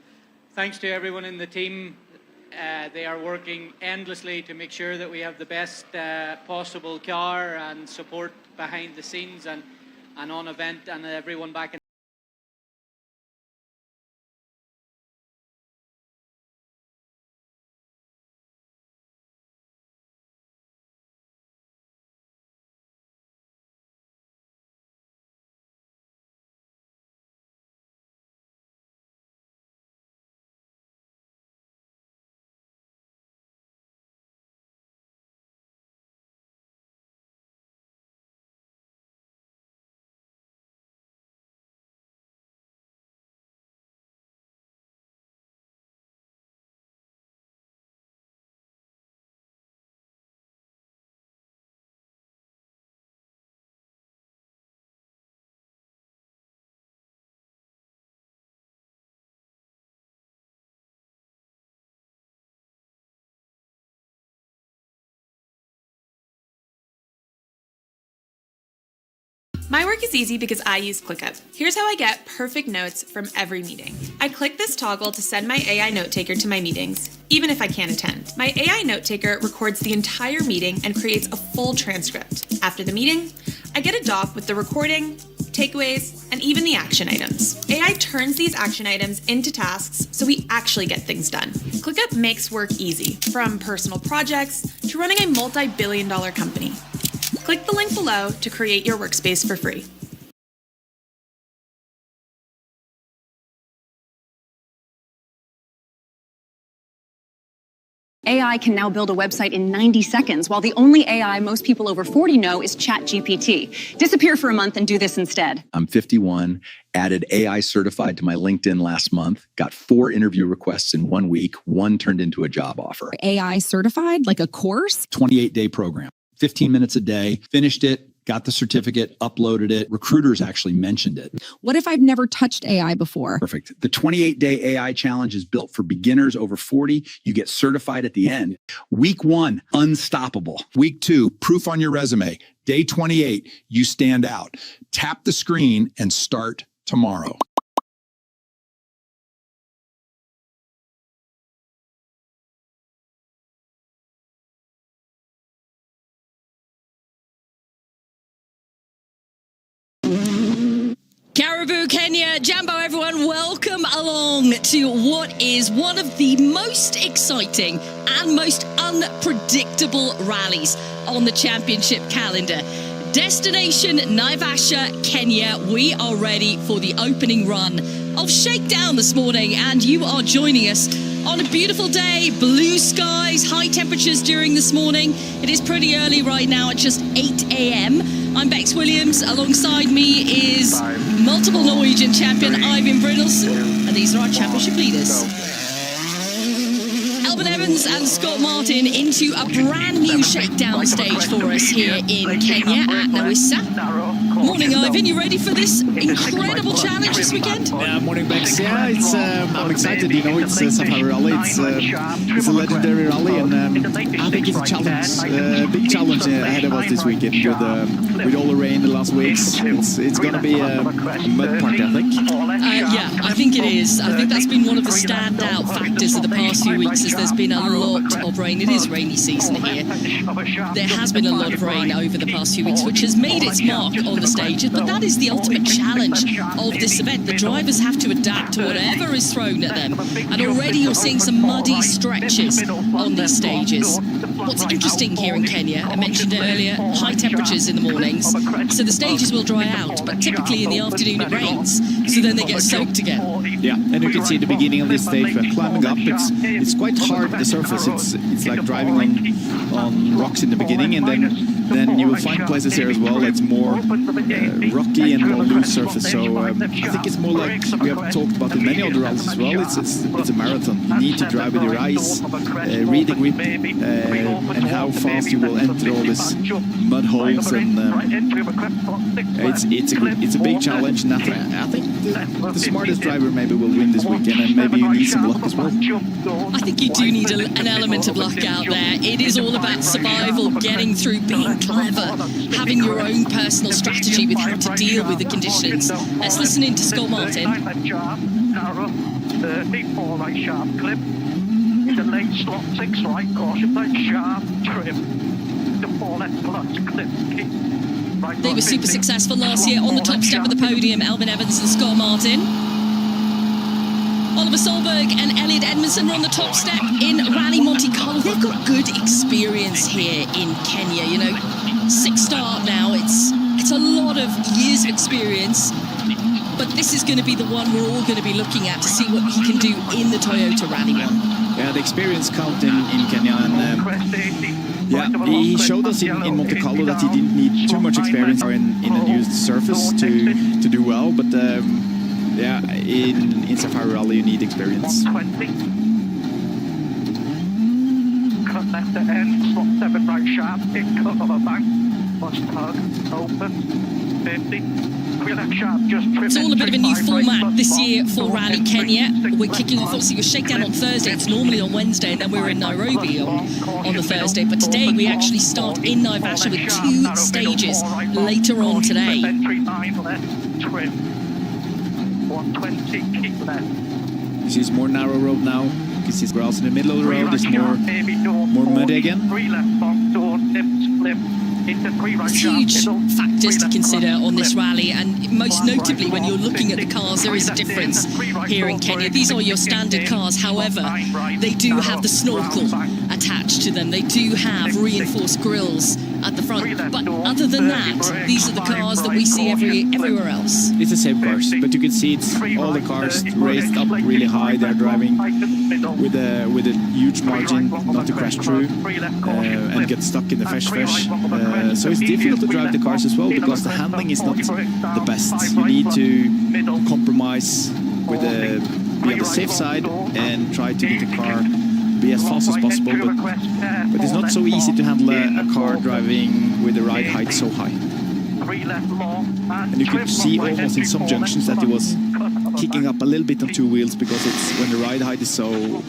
Thanks to everyone in the team. They are working endlessly to make sure that we have the best possible car and support behind the scenes and on event, and everyone back in
My work is easy because I use ClickUp. Here's how I get perfect notes from every meeting. I click this toggle to send my AI note taker to my meetings, even if I can't attend. My AI note taker records the entire meeting and creates a full transcript. After the meeting, I get a doc with the recording, takeaways, and even the action items. AI turns these action items into tasks so we actually get things done. ClickUp makes work easy, from personal projects to running a multi-billion-dollar company. Click the link below to create your workspace for free.
AI can now build a website in 90 seconds, while the only AI most people over 40 know is ChatGPT. Disappear for a month and do this instead.
I'm 51, added AI certified to my LinkedIn last month, got 4 interview requests in 1 week, 1 turned into a job offer.
AI certified, like a course?
28-day program, 15 minutes a day, finished it, got the certificate, uploaded it. Recruiters actually mentioned it.
What if I've never touched AI before?
Perfect. The 28-day AI challenge is built for beginners over 40. You get certified at the end. Week 1, unstoppable. Week 2, proof on your resume. Day 28, you stand out. Tap the screen and start tomorrow.
Caribou, Kenya, Jambo, everyone, welcome along to what is one of the most exciting and most unpredictable rallies on the championship calendar. Destination Naivasha, Kenya. We are ready for the opening run of Shakedown this morning, and you are joining us on a beautiful day, blue skies, high temperatures during this morning. It is pretty early right now at just 8 a.m. I'm Bex Williams. Alongside me is multiple Norwegian champion Eivind Brynildsen, and these are our championship leaders. Elvin Evans and Scott Martin into a brand new shakedown stage for us here in Kenya at Nawissa. Morning, Eivind. You ready for this incredible challenge this weekend?
Yeah, morning, Bex. Yeah, it's I'm excited. You know, it's a Safari Rally. It's a legendary rally, and I think it's a challenge, big challenge ahead of us this weekend with all the rain the last weeks. It's going to be a mud party, I think.
Yeah, I think it is. I think that's been one of the standout factors of the past few weeks, as there's been a lot of rain. It is rainy season here. There has been a lot of rain over the past few weeks, which has made its mark on the stages, but that is the ultimate challenge of this event. The drivers have to adapt to whatever is thrown at them, and already you're seeing some muddy stretches on these stages. What's interesting here in Kenya, I mentioned it earlier, high temperatures in the mornings, so the stages will dry out, but typically in the afternoon it rains, so then they get soaked again.
Yeah, and you can see at the beginning of this stage, we're climbing up. It's quite hard at the surface. It's like driving on rocks in the beginning, and then you will find places here as well that's more rocky and more loose surface. So I think it's more like we have talked about in many other rallies as well. It's a marathon. You need to drive with your eyes, read the grip, and how fast you will enter all these mud holes. And it's a big challenge. And I think the smartest driver maybe will win this weekend, and maybe you need some luck as well.
I think you do need an element of luck out there. It is all about survival, getting through, being clever, having your own personal strategy with how to deal with the conditions. Let's listen in to Scott Martin.
Narrow, 34 right sharp clip. The late slot 6 right caution, right sharp trim. The 4 left clutch clip.
They were super successful last year on the top step of the podium, Elvin Evans and Scott Martin. Oliver Solberg and Elliot Edmondson are on the top step in Rally Monte Carlo. They've got good experience here in Kenya. You know, 6th start now. It's a lot of years of experience, but this is going to be the one we're all going to be looking at to see what he can do in the Toyota Rally 1.
Yeah, the experience count in Kenya, and yeah, he showed us in Monte Carlo that he didn't need too much experience in a new surface to do well, but yeah, in Safari Rally you need experience.
Cut left to end, slot 7 right sharp, in cover bank. Bus tug, open, 50.
It's all a bit of a new format this year for Rally Kenya. We're kicking off, obviously, with Shakedown on Thursday. It's normally on Wednesday, and then we're in Nairobi on the Thursday. But today we actually start in Naivasha with 2 stages later on today.
120, keep left.
This is more narrow road now. You can see grass in the middle of the road. It's more muddy again.
3 left, box door, tips, flip.
There's huge factors to consider on this rally, and most notably when you're looking at the cars, there is a difference here in Kenya. These are your standard cars, however, they do have the snorkel attached to them. They do have reinforced grills at the front, but other than that, these are the cars that we see everywhere else.
It's the same cars, but you can see it's all the cars raised up really high. They're driving with a huge margin not to crash through and get stuck in the fesh. So it's difficult to drive the cars as well because the handling is not the best. You need to compromise with be on the safe side and try to get the car be as fast as possible. But it's not so easy to handle a car driving with the ride height so high. And you could see almost in some junctions that it was kicking up a little bit on 2 wheels because it's when the ride height is so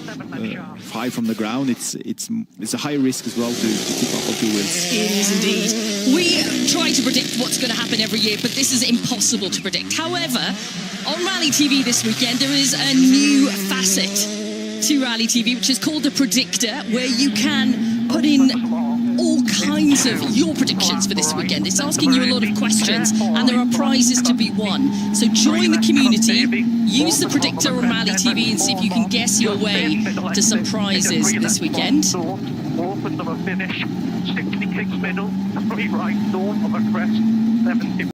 high from the ground, it's a high risk as well to keep up on 2 wheels.
It is indeed. We try to predict what's going to happen every year, but this is impossible to predict. However, on Rally TV this weekend, there is a new facet to Rally TV, which is called a predictor, where you can put in all kinds of your predictions for this weekend. It's asking you a lot of questions, and there are prizes to be won. So join the community, use the predictor on Rally TV, and see if you can guess your way to some prizes this weekend.
Open of a finish, 60 kicks middle, 3 right, north of a crest, 70.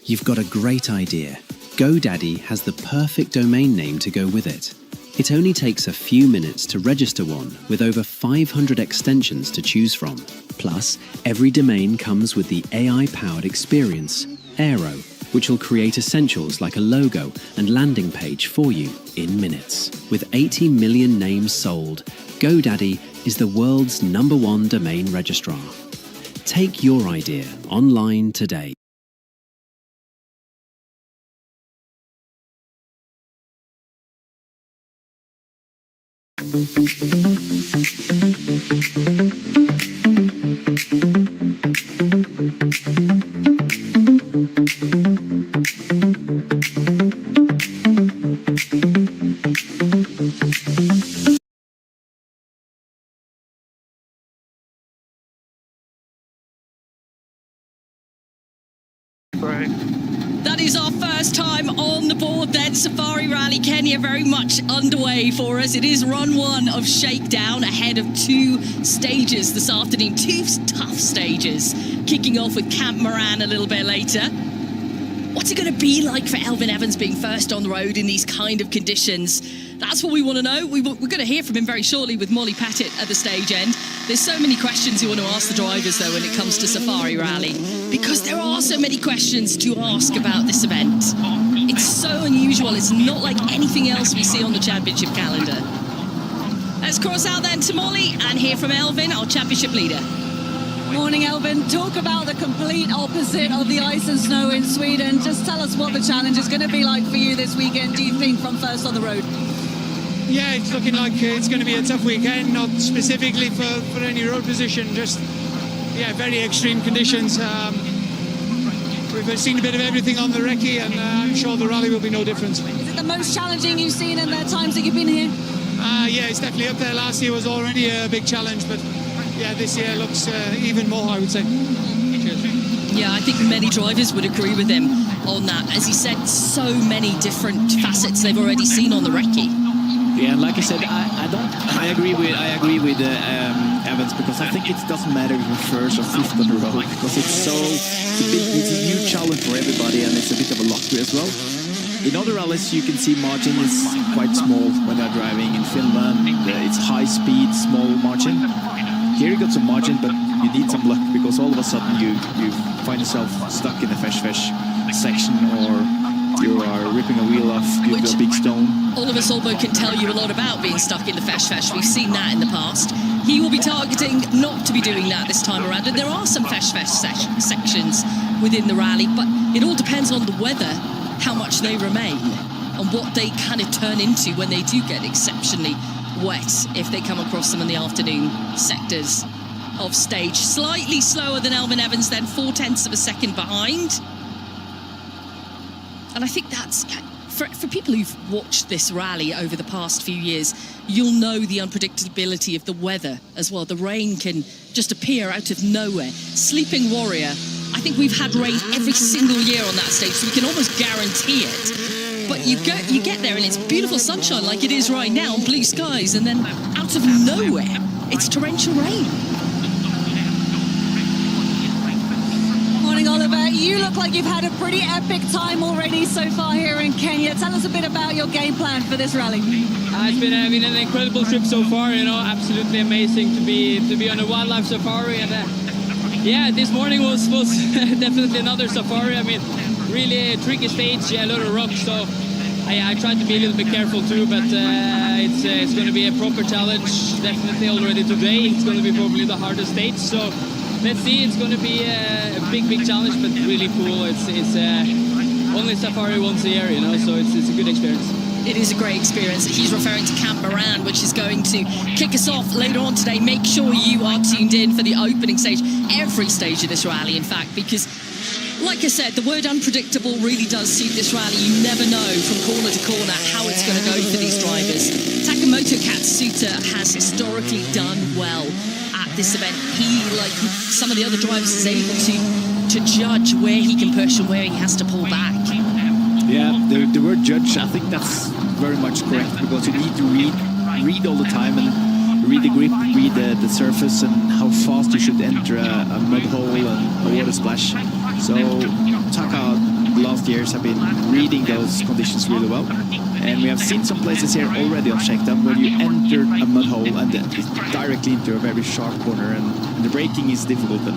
You've got a great idea. GoDaddy has the perfect domain name to go with it. It only takes a few minutes to register one with over 500 extensions to choose from. Plus, every domain comes with the AI-powered experience, Aero, which will create essentials like a logo and landing page for you in minutes. With 80 million names sold, GoDaddy is the world's #1 domain registrar. Take your idea online today.
That is our first time on the board then. Safari Rally Kenya very much underway for us. It is run 1 of Shakedown ahead of 2 stages this afternoon. 2 tough stages, kicking off with Camp Moran a little bit later. What's it going to be like for Elfyn Evans being first on the road in these kind of conditions? That's what we want to know. We're going to hear from him very shortly with Molly Pettit at the stage end. There's so many questions you want to ask the drivers, though, when it comes to Safari Rally, because there are so many questions to ask about this event. It's so unusual. It's not like anything else we see on the championship calendar. Let's cross out then to Molly and hear from Elfyn, our championship leader.
Morning, Elfyn. Talk about the complete opposite of the ice and snow in Sweden. Just tell us what the challenge is going to be like for you this weekend, do you think, from first on the road?
Yeah, it's looking like it's going to be a tough weekend, not specifically for any road position, just, yeah, very extreme conditions. We've seen a bit of everything on the recce, and I'm sure the rally will be no different.
Is it the most challenging you've seen in the times that you've been here?
Yeah, it's definitely up there. Last year was already a big challenge, but yeah, this year looks even more, I would say. Cheers.
Yeah, I think many drivers would agree with him on that. As he said, so many different facets they've already seen on the recce.
Yeah, and like I said, I agree with Evans, because I think it doesn't matter if you're first or fifth on the road, because it's a huge challenge for everybody, and it's a bit of a lottery as well. In other rallies, you can see margin is quite small when they're driving. In Finland, it's high speed, small margin. Here you got some margin, but you need some luck, because all of a sudden you find yourself stuck in the fesh section, or you are ripping a wheel off due to a big stone.
Oliver Solberg can tell you a lot about being stuck in the fesh. We've seen that in the past.
He will be targeting not to be doing that this time around. And there are some Fesh sections within the rally, but it all depends on the weather, how much they remain, and what they kind of turn into when they do get exceptionally wet, if they come across them in the afternoon sectors of stage. Slightly slower than Elvin Evans, then 0.4 of a second behind. And I think that's, for people who've watched this rally over the past few years, you'll know the unpredictability of the weather as well. The rain can just appear out of nowhere. Sleeping Warrior, I think we've had rain every single year on that stage, so we can almost guarantee it. But you get there and it's beautiful sunshine like it is right now, blue skies, and then out of nowhere, it's torrential rain.
Morning, Oliver. You look like you've had a pretty epic time already so far here in Kenya. Tell us a bit about your game plan for this rally.
It's been an incredible trip so far. Absolutely amazing to be on a wildlife safari, and yeah, this morning was definitely another safari. I mean, really a tricky stage, a lot of rocks, so I tried to be a little bit careful too, but it's going to be a proper challenge. Definitely already today, it's going to be probably the hardest stage. So let's see, it's going to be a big challenge, but really cool. It's only safari once a year, so it's a good experience.
It is a great experience. He's referring to Camp Moran, which is going to kick us off later on today. Make sure you are tuned in for the opening stage, every stage of this rally, in fact, because, like I said, the word unpredictable really does suit this rally. You never know from corner to corner how it's going to go for these drivers. Takamoto Katsuta has historically done well at this event. He, like some of the other drivers, is able to judge where he can push and where he has to pull back.
Yeah, the word judge, I think that's very much correct, because you need to read all the time and read the grip, read the surface, and how fast you should enter a mud hole and a water splash. So Taka the last years have been reading those conditions really well, and we have seen some places here already on Shakedown where you enter a mud hole and then directly into a very sharp corner, and the braking is difficult then.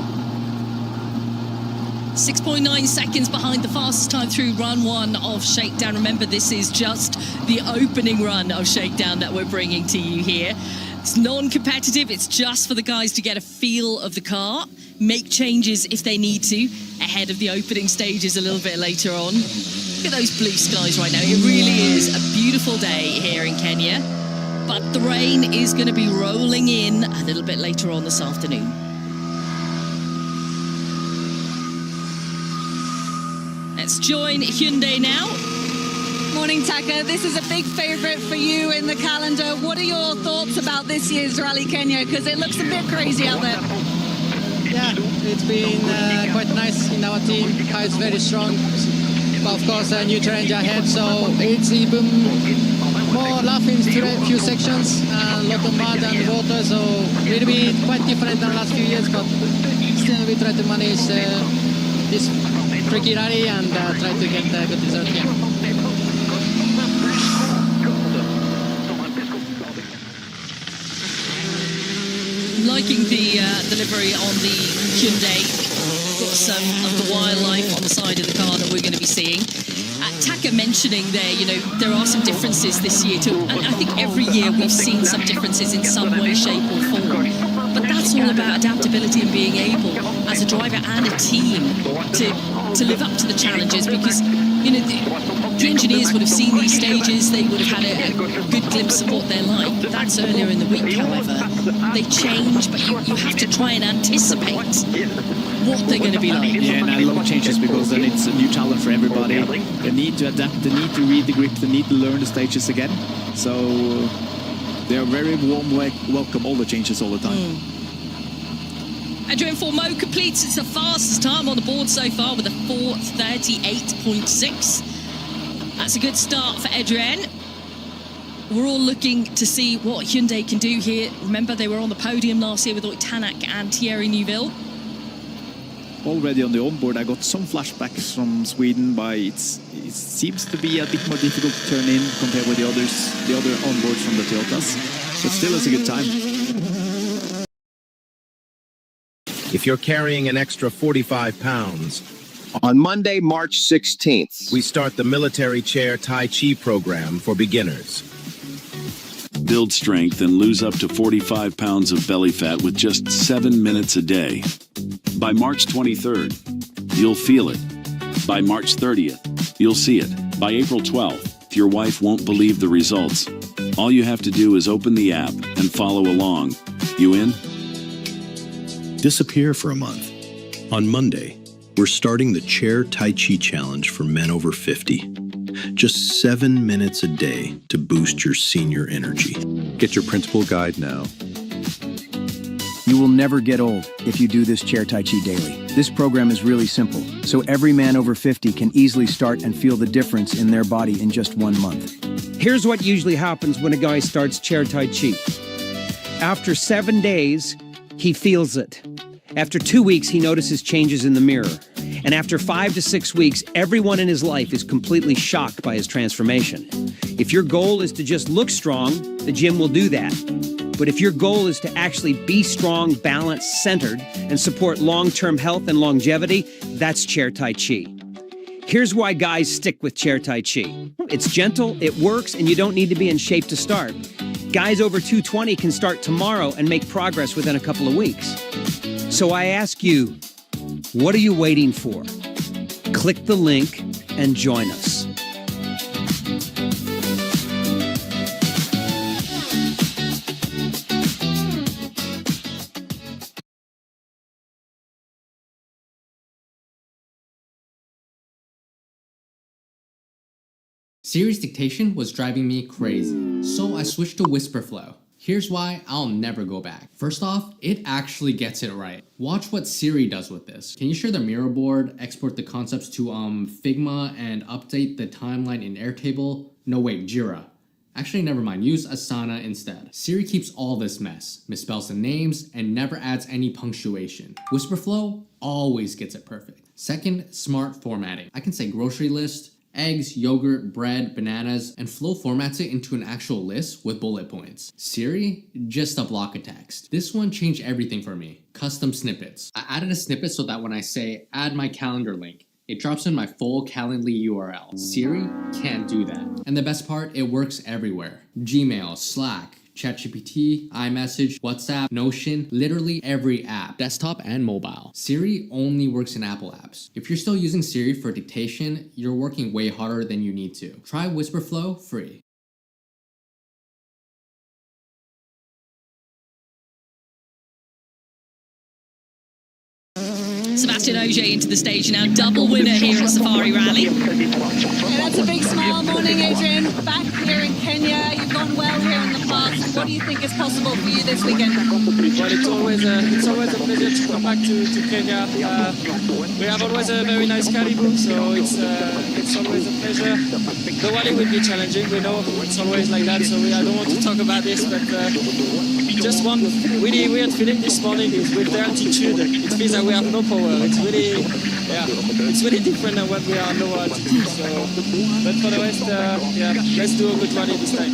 6.9 seconds behind the fastest time through run one of Shakedown. Remember, this is just the opening run of Shakedown that we're bringing to you here. It's non-competitive, it's just for the guys to get a feel of the car, make changes if they need to, ahead of the opening stages a little bit later on. Look at those blue skies right now. It really is a beautiful day here in Kenya, but the rain is going to be rolling in a little bit later on this afternoon. Let's join Hyundai now.
Morning, Taka. This is a big favourite for you in the calendar. What are your thoughts about this year's Rally Kenya? Because it looks a bit crazy out there.
Yeah, it's been quite nice in our team. Car is very strong. But of course, a new challenge ahead, so it's even more rough in a few sections, a lot of mud and water, so it will be quite different than the last few years, but still we try to manage this tricky rally and try to get a good result here.
Liking the delivery on the Hyundai. Got some of the wildlife on the side of the car that we're going to be seeing. Taka mentioning there, there are some differences this year too. And I think every year we've seen some differences in some way, shape or form. But that's all about adaptability and being able, as a driver and a team, to live up to the challenges, because the engineers would have seen these stages, they would have had a good glimpse of what they're like. That's earlier in the week, however. They change, but you have to try and anticipate what they're going to be like.
Yeah, and I love changes, because then it's a new challenge for everybody. They need to adapt, they need to read the grip, they need to learn the stages again. So they are very warm, welcome all the changes all the time.
Adrian Formeau completes its the fastest time on the board so far with a 4:38.6. That's a good start for Adrian. We're all looking to see what Hyundai can do here. Remember, they were on the podium last year with Tanak and Thierry Neuville.
Already on the onboard, I got some flashbacks from Sweden, but it seems to be a bit more difficult to turn in compared with the other onboards from the Toyotas. But still, it's a good time.
If you're carrying an extra 45 pounds, on Monday, March 16th, we start the Military Chair Tai Chi program for beginners.
Build strength and lose up to 45 pounds of belly fat with just 7 minutes a day. By March 23rd, you'll feel it. By March 30th, you'll see it. By April 12th, your wife won't believe the results. All you have to do is open the app and follow along. You in?
Disappear for a month. On Monday, we're starting the Chair Tai Chi Challenge for men over 50. Just 7 minutes a day to boost your senior energy.
Get your printable guide now.
You will never get old if you do this Chair Tai Chi daily. This program is really simple, so every man over 50 can easily start and feel the difference in their body in just 1 month.
Here's what usually happens when a guy starts Chair Tai Chi. After 7 days, he feels it. After 2 weeks, he notices changes in the mirror. And after 5 to 6 weeks, everyone in his life is completely shocked by his transformation. If your goal is to just look strong, the gym will do that. But if your goal is to actually be strong, balanced, centered, and support long-term health and longevity, that's Chair Tai Chi. Here's why guys stick with Chair Tai Chi. It's gentle, it works, and you don't need to be in shape to start. Guys over 220 can start tomorrow and make progress within a couple of weeks. So I ask you, what are you waiting for? Click the link and join us.
Siri's dictation was driving me crazy, so I switched to Whisperflow. Here's why I'll never go back. First off, it actually gets it right. Watch what Siri does with this. Can you share the mirror board, export the concepts to Figma, and update the timeline in Airtable? No wait, Jira. Actually, never mind, use Asana instead. Siri keeps all this mess, misspells the names, and never adds any punctuation. Whisperflow always gets it perfect. Second, smart formatting. I can say grocery list, eggs, yogurt, bread, bananas, and Flow formats it into an actual list with bullet points. Siri, just a block of text. This one changed everything for me. Custom snippets. I added a snippet so that when I say add my calendar link, it drops in my full Calendly URL. Siri can't do that. And the best part, it works everywhere. Gmail, Slack, ChatGPT, iMessage, WhatsApp, Notion, literally every app, desktop and mobile. Siri only works in Apple apps. If you're still using Siri for dictation, you're working way harder than you need to. Try Whisperflow free.
Sebastian Ogier into the stage now, double winner here at Safari Rally.
Yeah, that's a big smile. Morning, Adrian. Back here in Kenya, you've gone well here in the past. What do you think is possible for you this weekend?
Well, it's always a pleasure to come back to Kenya. We have always a very nice caribou, so it's always a pleasure. The Wally will be challenging. We know it's always like that, so I don't want to talk about this, but just one really weird feeling this morning is with the altitude. It feels that we have no power. It's really different than when we are low altitude. So, but for the rest, let's do a good rally this time.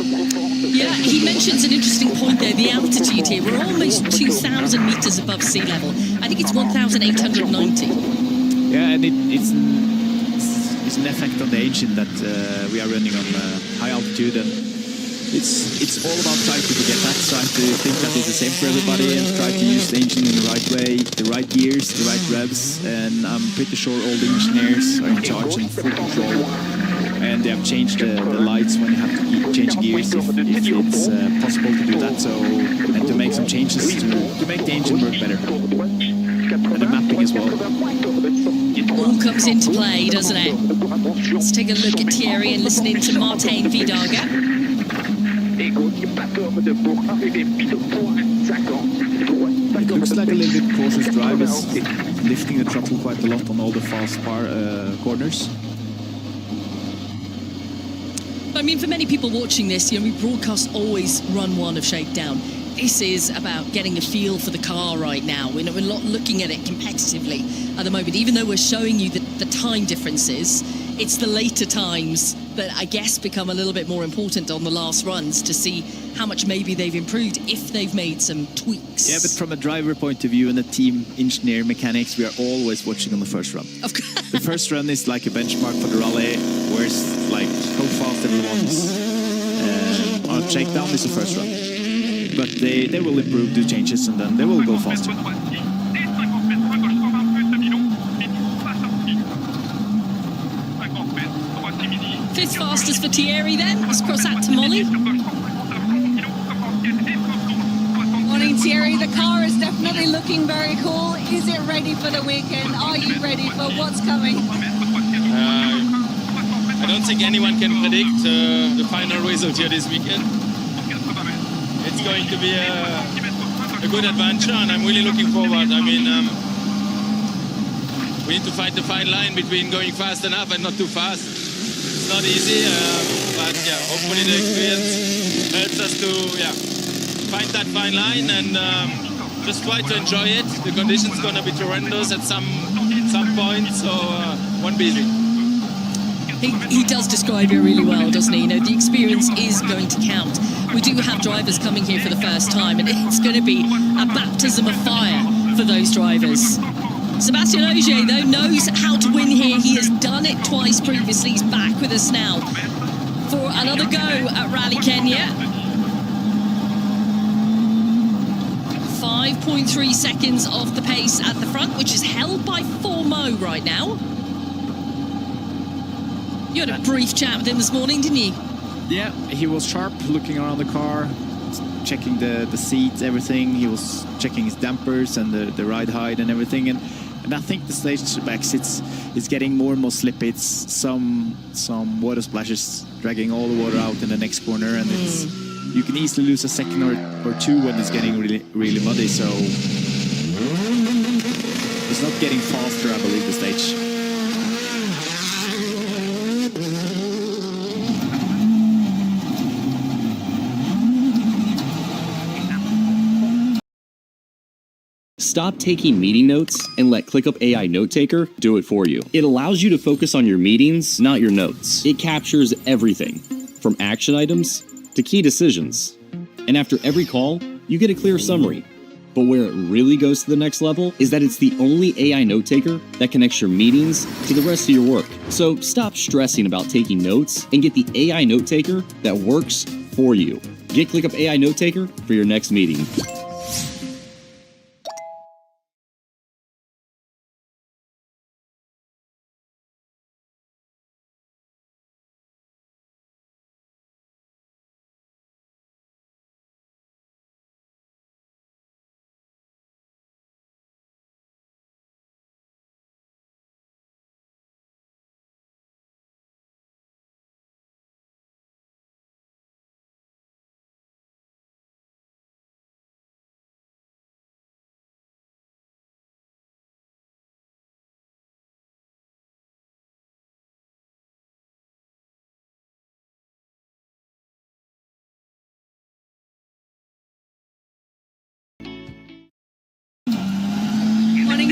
Yeah, he mentions an interesting point there, the altitude here. We're almost 2,000 meters above sea level. I think it's 1,890.
Yeah, and it's an effect on the engine that we are running on high altitude, and it's all about trying to get that, trying to think that it's the same for everybody and try to use the engine in the right way, the right gears, the right revs, and I'm pretty sure all the engineers are in charge and full control, and they have changed the lights when you have to change gears if it's possible to do that, so, and to make some changes to make the engine work better, and the mapping as well.
It all comes into play, doesn't it? Let's take a look at Thierry and listening to Martin Vidaga.
It looks like a little bit cautious drive. It's lifting the throttle quite a lot on all the fast corners.
I mean, for many people watching this, we broadcast always run one of Shakedown. This is about getting a feel for the car right now. We're not looking at it competitively at the moment, even though we're showing you the time differences. It's the later times that I guess become a little bit more important on the last runs to see how much maybe they've improved if they've made some tweaks.
Yeah, but from a driver point of view and a team engineer mechanics, we are always watching on the first run.
Of course.
The first run is like a benchmark for the rally, where it's like how fast everyone's shakedown is the first run. But they will improve the changes and then they will go faster.
Fifth fastest for Thierry then. Let's cross that to Molly.
Morning, Thierry. The car is definitely looking very cool. Is it ready for the weekend? Are you ready for what's coming?
I don't think anyone can predict the final result here this weekend. It's going to be a good adventure, and I'm really looking forward. I mean, we need to find the fine line between going fast enough and not too fast. It's not easy, but yeah, hopefully the experience helps us to find that fine line and just try to enjoy it. The conditions gonna be horrendous at some point, so won't be easy.
He does describe it really well, doesn't he? You know, the experience is going to count. We do have drivers coming here for the first time, and it's going to be a baptism of fire for those drivers. Sebastian Ogier, though, knows how to win here. He has done it twice previously. He's back with us now for another go at Rally Kenya. 5.3 seconds off the pace at the front, which is held by Formo right now. You had a brief chat with him this morning, didn't you?
Yeah, he was sharp, looking around the car, checking the seats, everything. He was checking his dampers and the ride height and everything. And I think the stage exits is getting more and more slippy. It's some water splashes dragging all the water out in the next corner, and it's you can easily lose a second or two when it's getting really muddy. So it's not getting faster, I believe, the stage.
Stop taking meeting notes and let ClickUp AI Note Taker do it for you. It allows you to focus on your meetings, not your notes. It captures everything, from action items to key decisions. And after every call, you get a clear summary. But where it really goes to the next level is that it's the only AI Note Taker that connects your meetings to the rest of your work. So stop stressing about taking notes and get the AI Note Taker that works for you. Get ClickUp AI Note Taker for your next meeting.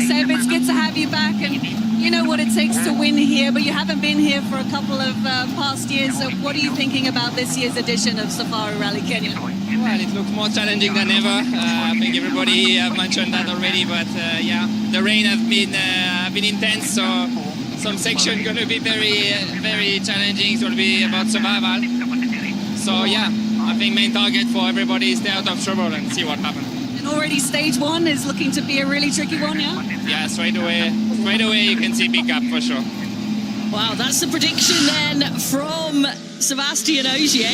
Seb, it's good to have you back, and you know what it takes to win here, but you haven't been here for a couple of past years. So what are you thinking about this year's edition of Safari Rally Kenya?
Well, it looks more challenging than ever. I think everybody have mentioned that already, but yeah, the rain has been intense, so some section going to be very challenging. It's going to be about survival. So yeah, I think main target for everybody is stay out of trouble and see what happens.
Already stage one is looking to be a really tricky one, yeah?
Yeah, straight away you can see big gap for sure.
Wow, that's the prediction then from Sebastian Ogier,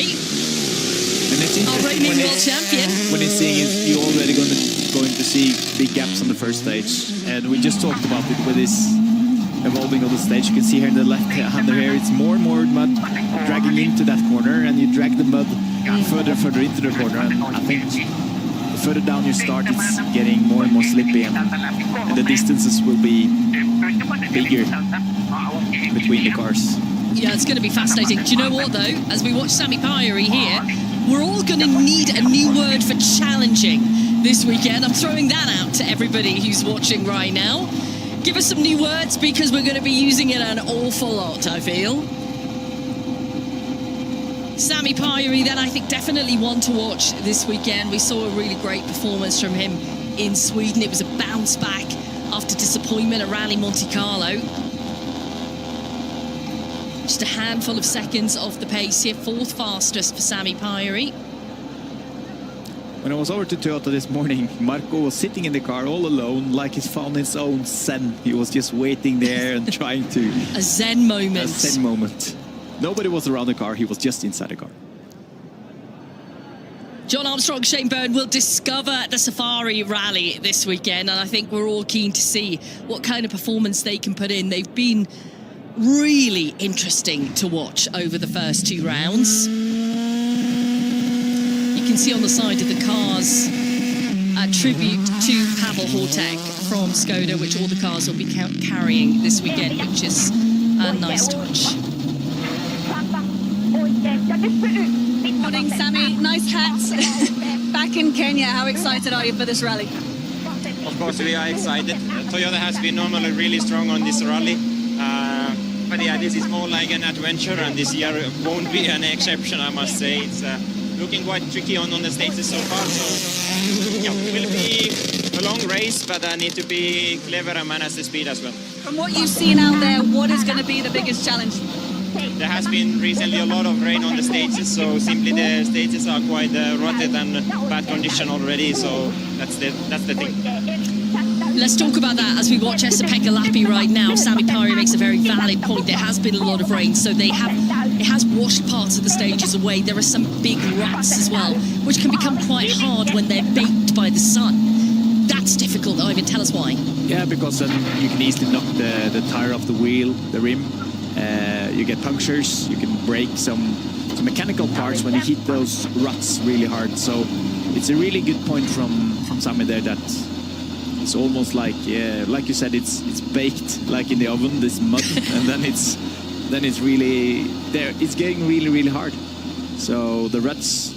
our reigning world champion.
When he's seeing it, you're already going to see big gaps on the first stage. And we just talked about it with this evolving of the stage. You can see here in the left-hand here, it's more and more mud dragging into that corner, and you drag the mud further and further into the corner. And I think further down you start, it's getting more and more slippy, and the distances will be bigger between the cars.
Yeah, it's going to be fascinating. Do you know what, though? As we watch Sami Pyeri here, we're all going to need a new word for challenging this weekend. I'm throwing that out to everybody who's watching right now. Give us some new words, because we're going to be using it an awful lot, I feel. Sami Pyeri, then, I think definitely one to watch this weekend. We saw a really great performance from him in Sweden. It was a bounce back after disappointment at Rally Monte Carlo. Just a handful of seconds off the pace here, fourth fastest for Sami Pyri.
When I was over to Toyota this morning, Marco was sitting in the car all alone, like he's found his own zen. He was just waiting there and trying to...
A zen moment.
A zen moment. Nobody was around the car, he was just inside the car.
John Armstrong, Shane Byrne will discover the Safari Rally this weekend, and I think we're all keen to see what kind of performance they can put in. They've been really interesting to watch over the first 2 rounds. You can see on the side of the cars a tribute to Pavel Hortek from Skoda, which all the cars will be carrying this weekend, which is a nice touch.
Good morning, Sami. Nice hats. Back in Kenya, how excited are you for this rally?
Of course, we are excited. Toyota has been normally really strong on this rally. But yeah, this is more like an adventure, and this year won't be an exception, I must say. It's looking quite tricky on the stages so far. So yeah, it will be a long race, but I need to be clever and manage the speed as well.
From what you've seen out there, what is going to be the biggest challenge?
There has been recently a lot of rain on the stages, so simply the stages are quite rotted and bad condition already, so that's the thing.
Let's talk about that as we watch Esa-Pekka Lappi right now. Sami Pyri makes a very valid point. There has been a lot of rain, so it has washed parts of the stages away. There are some big ruts as well, which can become quite hard when they're baked by the sun. That's difficult, Ivan. Tell us why.
Yeah, because then you can easily knock the tire off the wheel, the rim. You get punctures, you can break some mechanical parts when you hit those ruts really hard. So it's a really good point from Sami there that it's almost like you said, it's baked like in the oven, this mud, and then it's really there. It's getting really hard. So the ruts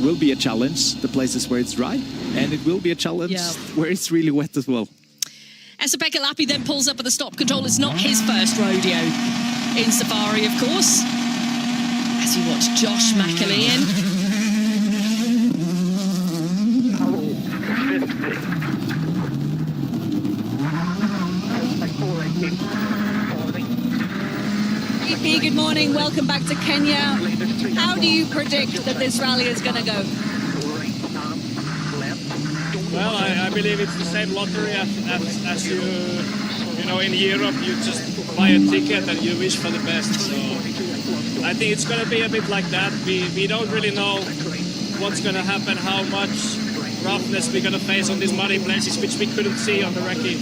will be a challenge. The places where it's dry, and it will be a challenge where it's really wet as well.
Esa-Pekka Lappi then pulls up at the stop control. It's not his first rodeo in Safari, of course. As you watch Josh McAlean.
EP, good morning. Welcome back to Kenya. How do you predict that this rally is going to go?
Well, I believe it's the same lottery as you know, in Europe, you just buy a ticket and you wish for the best. So I think it's going to be a bit like that. We don't really know what's going to happen, how much roughness we're going to face on these muddy places, which we couldn't see on the recce.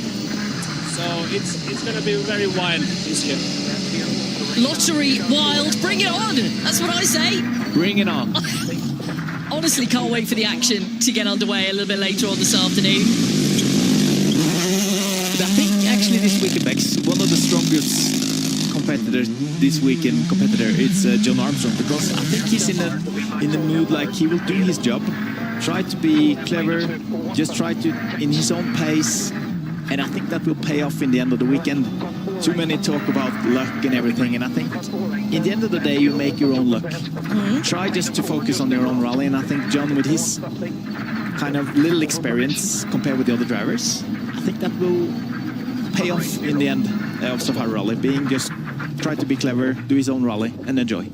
So it's going to be very wild this year.
Lottery wild, bring it on. That's what I say.
Bring it on.
Honestly, can't wait for the action to get underway a little bit later on this afternoon.
I think actually this weekend, Bex, one of the strongest competitors this weekend, it's John Armstrong, because I think he's in the mood like he will do his job, try to be clever, just try to in his own pace, and I think that will pay off in the end of the weekend. Too many talk about luck and everything, and I think in the end of the day you make your own luck. Try just to focus on your own rally, and I think John, with his kind of little experience compared with the other drivers, I think that will pay off in the end of Safari Rally, being just try to be clever, do his own rally and enjoy.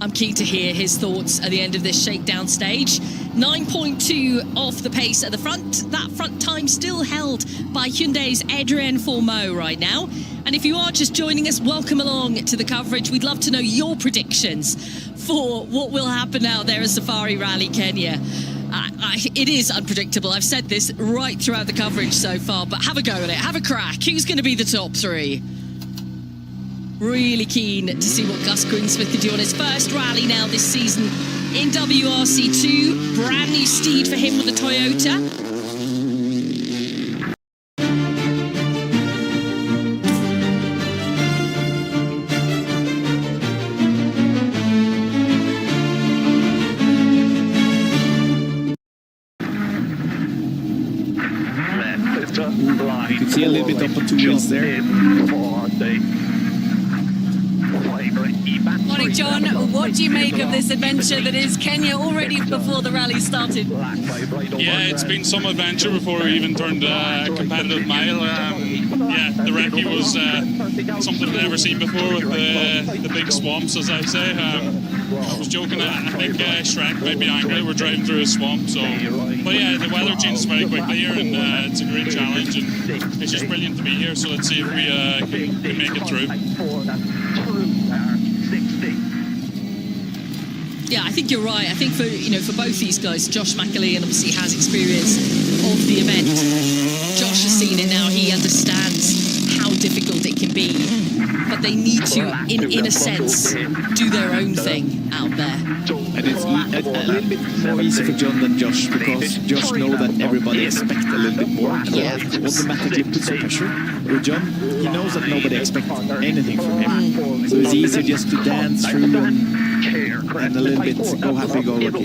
I'm keen to hear his thoughts at the end of this shakedown stage. 9.2 off the pace at the front. That front time still held by Hyundai's Adrien Fourmeau right now. And if you are just joining us, welcome along to the coverage. We'd love to know your predictions for what will happen out there at Safari Rally Kenya. It is unpredictable. I've said this right throughout the coverage so far, but have a go at it. Have a crack. Who's going to be the top 3? Really keen to see what Gus Greensmith can do on his first rally now this season in WRC2. Brand new steed for him with the Toyota.
You can see a little bit up on 2 wheels there.
Morning, John. What do you make of this adventure that is Kenya already before the rally started?
Yeah, it's been some adventure before we even turned competitive mile. yeah, the recce was something I've never seen before with the big swamps, as I say. I was joking, I think Shrek might be angry we're driving through a swamp, so... But yeah, the weather changes very quickly here, and it's a great challenge, and it's just brilliant to be here, so let's see if we can make it through.
Yeah, I think you're right. I think for both these guys, Josh McAleen obviously has experience of the event. Josh has seen it now. He understands how difficult it can be. But they need to, in a sense, do their own thing out there.
And it's a little bit more easy for John than Josh, because Josh knows that everybody expects a little bit more. So automatically puts some pressure. With John, he knows that nobody expects anything from him. So it's easy just to dance through and a little bit go happy, go lucky.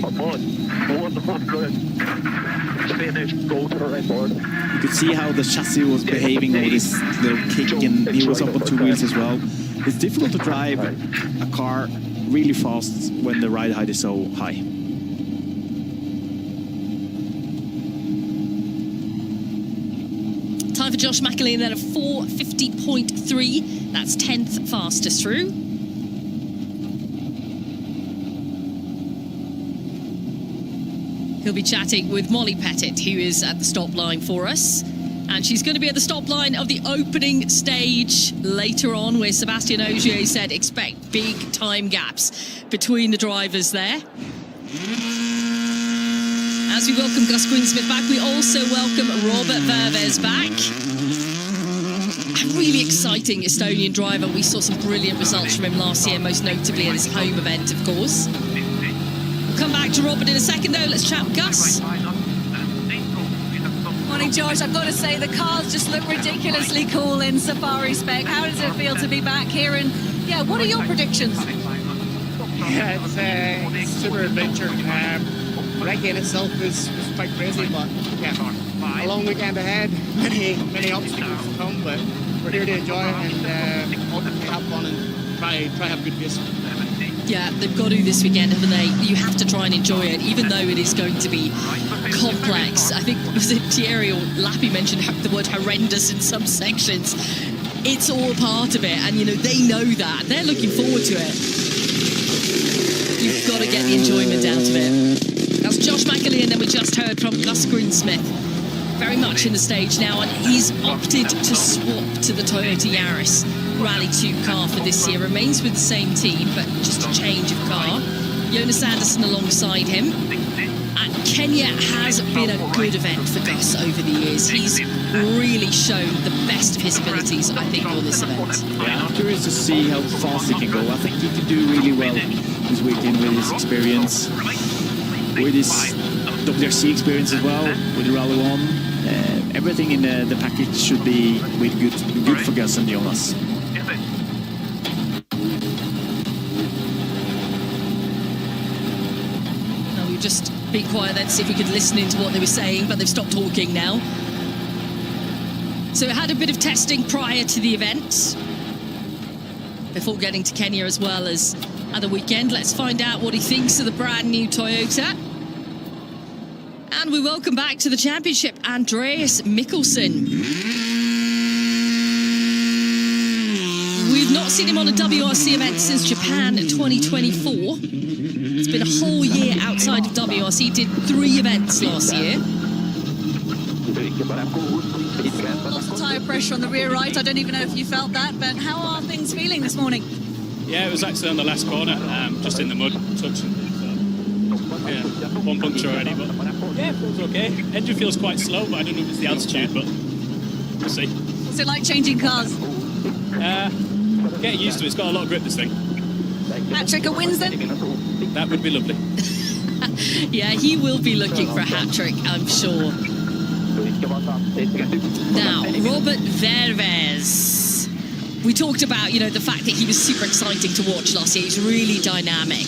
You could see how the chassis was behaving with this little kick, and he was up on two wheels as well. It's difficult to drive a car really fast when the ride height is so high.
Time for Josh McAleen then at 4:50.3. That's 10th fastest through. He'll be chatting with Molly Pettit, who is at the stop line for us. And she's going to be at the stop line of the opening stage later on, where Sebastian Ogier said expect big time gaps between the drivers there. As we welcome Gus Greensmith back, we also welcome Robert Verves back. A really exciting Estonian driver. We saw some brilliant results from him last year, most notably at his home event, of course. We'll come back to Robert in a second, though. Let's chat with Gus.
Morning, George. I've got to say, the cars just look ridiculously cool in Safari spec. How does it feel to be back here? And, yeah, what are your predictions?
Yeah, it's super adventure. Recce in itself is quite crazy, but yeah, a long weekend ahead, many obstacles to come, but we're here to enjoy it and ultimately have fun and try have a good pace.
Yeah, they've got to this weekend, haven't they? You have to try and enjoy it, even though it is going to be complex. I think, was it Thierry or Lappy mentioned the word horrendous in some sections? It's all part of it, and they know that. They're looking forward to it. You've got to get the enjoyment out of it. That's Josh McAleen, and then we just heard from Gus Greensmith. Very much in the stage now, and he's opted to swap to the Toyota Yaris Rally 2 car for this year. Remains with the same team, but just a change of car. Jonas Anderson alongside him. And Kenya has been a good event for Gus over the years. He's really shown the best of his abilities, I think, on this event.
Yeah, I'm curious to see how fast he can go. I think he can do really well this weekend with his experience, with his WRC experience as well, with Rally 1. Everything in the package should be with good for Gus and Jonas.
Now we've just been quiet then to see if we could listen into what they were saying, but they've stopped talking now. So it had a bit of testing prior to the event, before getting to Kenya as well as at the weekend. Let's find out what he thinks of the brand new Toyota. And we welcome back to the championship Andreas Mikkelsen. We've not seen him on a WRC event since Japan 2024. It's been a whole year outside of WRC. He did 3 events last year.
Lots of tyre pressure on the rear right. I don't even know if you felt that, but how are things feeling this morning?
Yeah, it was actually on the last corner, just in the mud, touching. Yeah, 1 puncture already, but yeah, it feels okay. Engine feels quite slow, but I don't know if it's the altitude, but we'll see.
What's it like changing cars?
Getting used to it. It's got a lot of grip, this thing.
Hat-trick at wins then?
That would be lovely.
Yeah, he will be looking for a hat-trick, I'm sure. Now, Robert Verves. We talked about, the fact that he was super exciting to watch last year. He's really dynamic.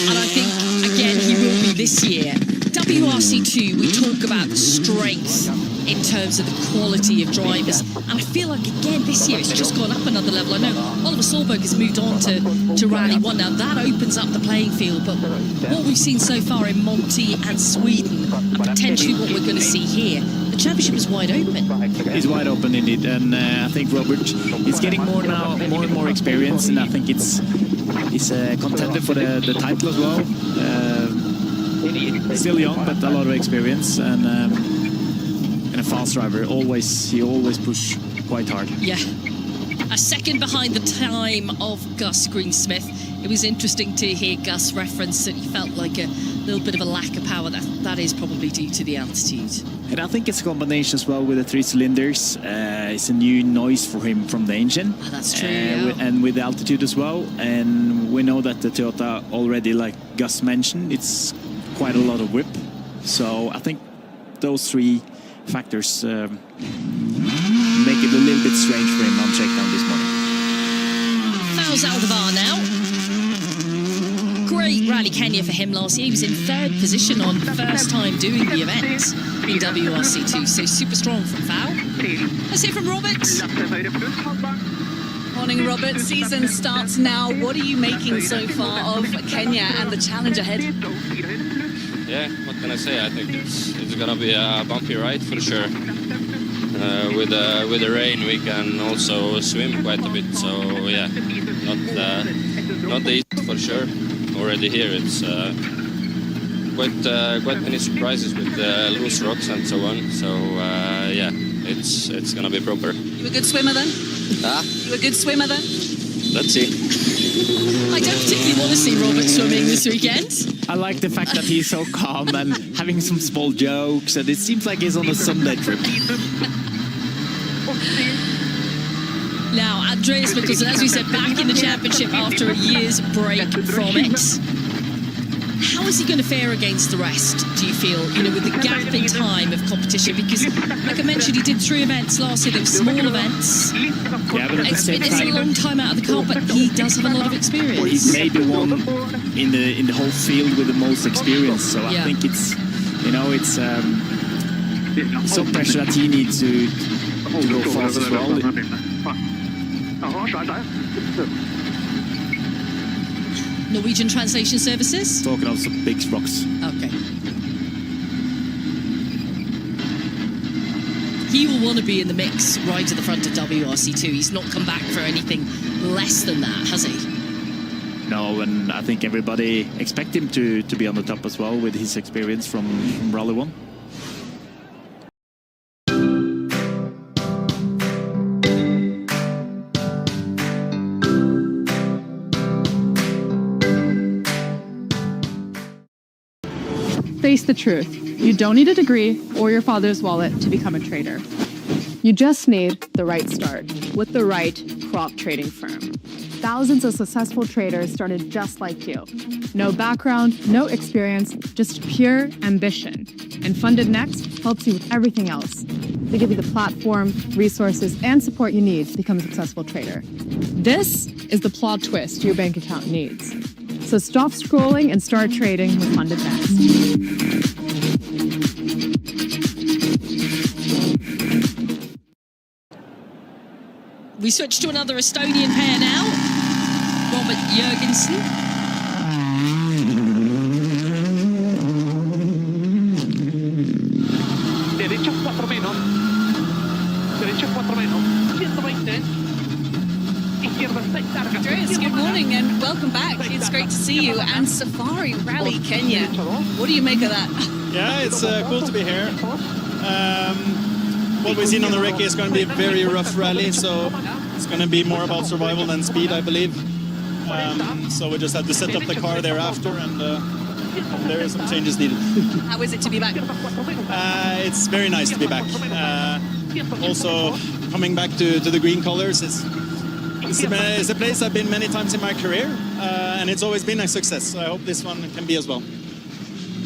And I think, again, he will be this year. WRC2, we talk about the strength in terms of the quality of drivers. And I feel like, again, this year it's just gone up another level. I know Oliver Solberg has moved on to Rally 1 now. That opens up the playing field. But what we've seen so far in Monty and Sweden, and potentially what we're going to see here, the championship is wide open.
It's wide open indeed, and I think Robert is getting more and more experience, and I think he's a contender for the title as well. Still young, but a lot of experience, and a fast driver. He always push quite hard.
Yeah. A second behind the time of Gus Greensmith. It was interesting to hear Gus reference that he felt like a little bit of a lack of power. That is probably due to the altitude.
And I think it's a combination as well with the 3 cylinders. It's a new noise for him from the engine.
Oh, that's true. Yeah.
And with the altitude as well. And we know that the Toyota already, like Gus mentioned, it's quite a lot of whip. So I think those 3 factors make it a little bit strange for him on shakedown this morning.
Fouls out of the bar now. Great Rally Kenya for him last year. He was in 3rd position on first time doing the event in WRC2, so super strong from Foul. Let's hear from Robert.
Morning, Robert. Season starts now. What are you making so far of Kenya and the challenge ahead?
Yeah, what can I say? I think it's gonna be a bumpy ride for sure. With the rain, we can also swim quite a bit. So yeah, not easy for sure. Already here, it's quite many surprises with loose rocks and so on. So yeah, it's gonna be proper.
You a good swimmer then? You a good swimmer then?
Let's see.
I don't particularly want to see Robert swimming this weekend.
I like the fact that he's so calm and having some small jokes, and it seems like he's on a Sunday trip.
Now, Andreas Mikkelsen, as we said, back in the championship after a year's break from it. How is he going to fare against the rest, do you feel, with the gap in time of competition? Because, like I mentioned, he did 3 events last year. They were small events.
Yeah, but at the same
It's a
time,
long time out of the car, but he does have a lot of experience.
he's maybe one in the whole field with the most experience. So I
Yeah.
think it's some pressure that he needs to go fast as well.
Norwegian translation services?
Talking of some big rocks.
Okay. He will want to be in the mix right at the front of WRC2. He's not come back for anything less than that, has he?
No, and I think everybody expect him to be on the top as well with his experience from Rally 1.
Face the truth. You don't need a degree or your father's wallet to become a trader. You just need the right start with the right prop trading firm. Thousands of successful traders started just like you. No background, no experience, just pure ambition. And Funded Next helps you with everything else. They give you the platform, resources, and support you need to become a successful trader. This is the plot twist your bank account needs. So stop scrolling and start trading with Funded Next.
We switch to another Estonian pair now. Robert Jurgensen.
Derecha 4 menos. Derecha 4 menos. 120. Izquierda 6 larga.
Andreas, good morning and welcome back. It's great to see you and Safari Rally Kenya. What do you make of that?
Yeah, it's cool to be here. What we've seen on the Ricky is going to be a very rough rally, so it's going to be more about survival than speed, I believe. So we just had to set up the car thereafter, and there are some changes needed.
How is it to be back?
It's very nice to be back. Also, coming back to the green colors, it's a place I've been many times in my career, and it's always been a success. So I hope this one can be as well.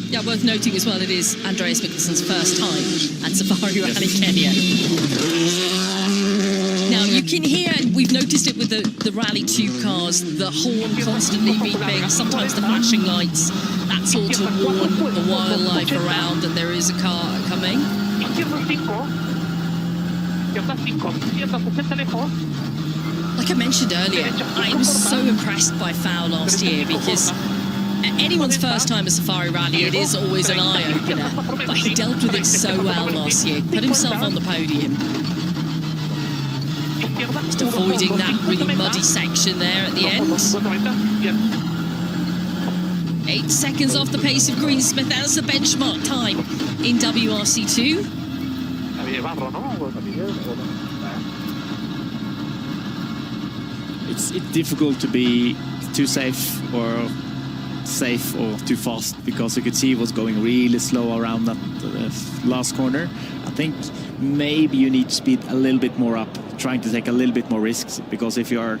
Yeah, worth noting as well, it is Andreas Mikkelsen's first time at Safari Rally Kenya. Now, you can hear, and we've noticed it with the Rally 2 cars, the horn constantly beeping, sometimes the flashing lights. That's all to warn the wildlife around that there is a car coming. Like I mentioned earlier, I was so impressed by Foul last year because anyone's first time at Safari Rally, it is always an eye-opener. But he dealt with it so well last year, put himself on the podium. Just avoiding that really muddy section there at the end. 8 seconds off the pace of Greensmith. That's the benchmark time in WRC2.
It's difficult to be too safe or too fast, because you could see it was going really slow around that last corner. I think maybe you need to speed a little bit more up, trying to take a little bit more risks, because if you are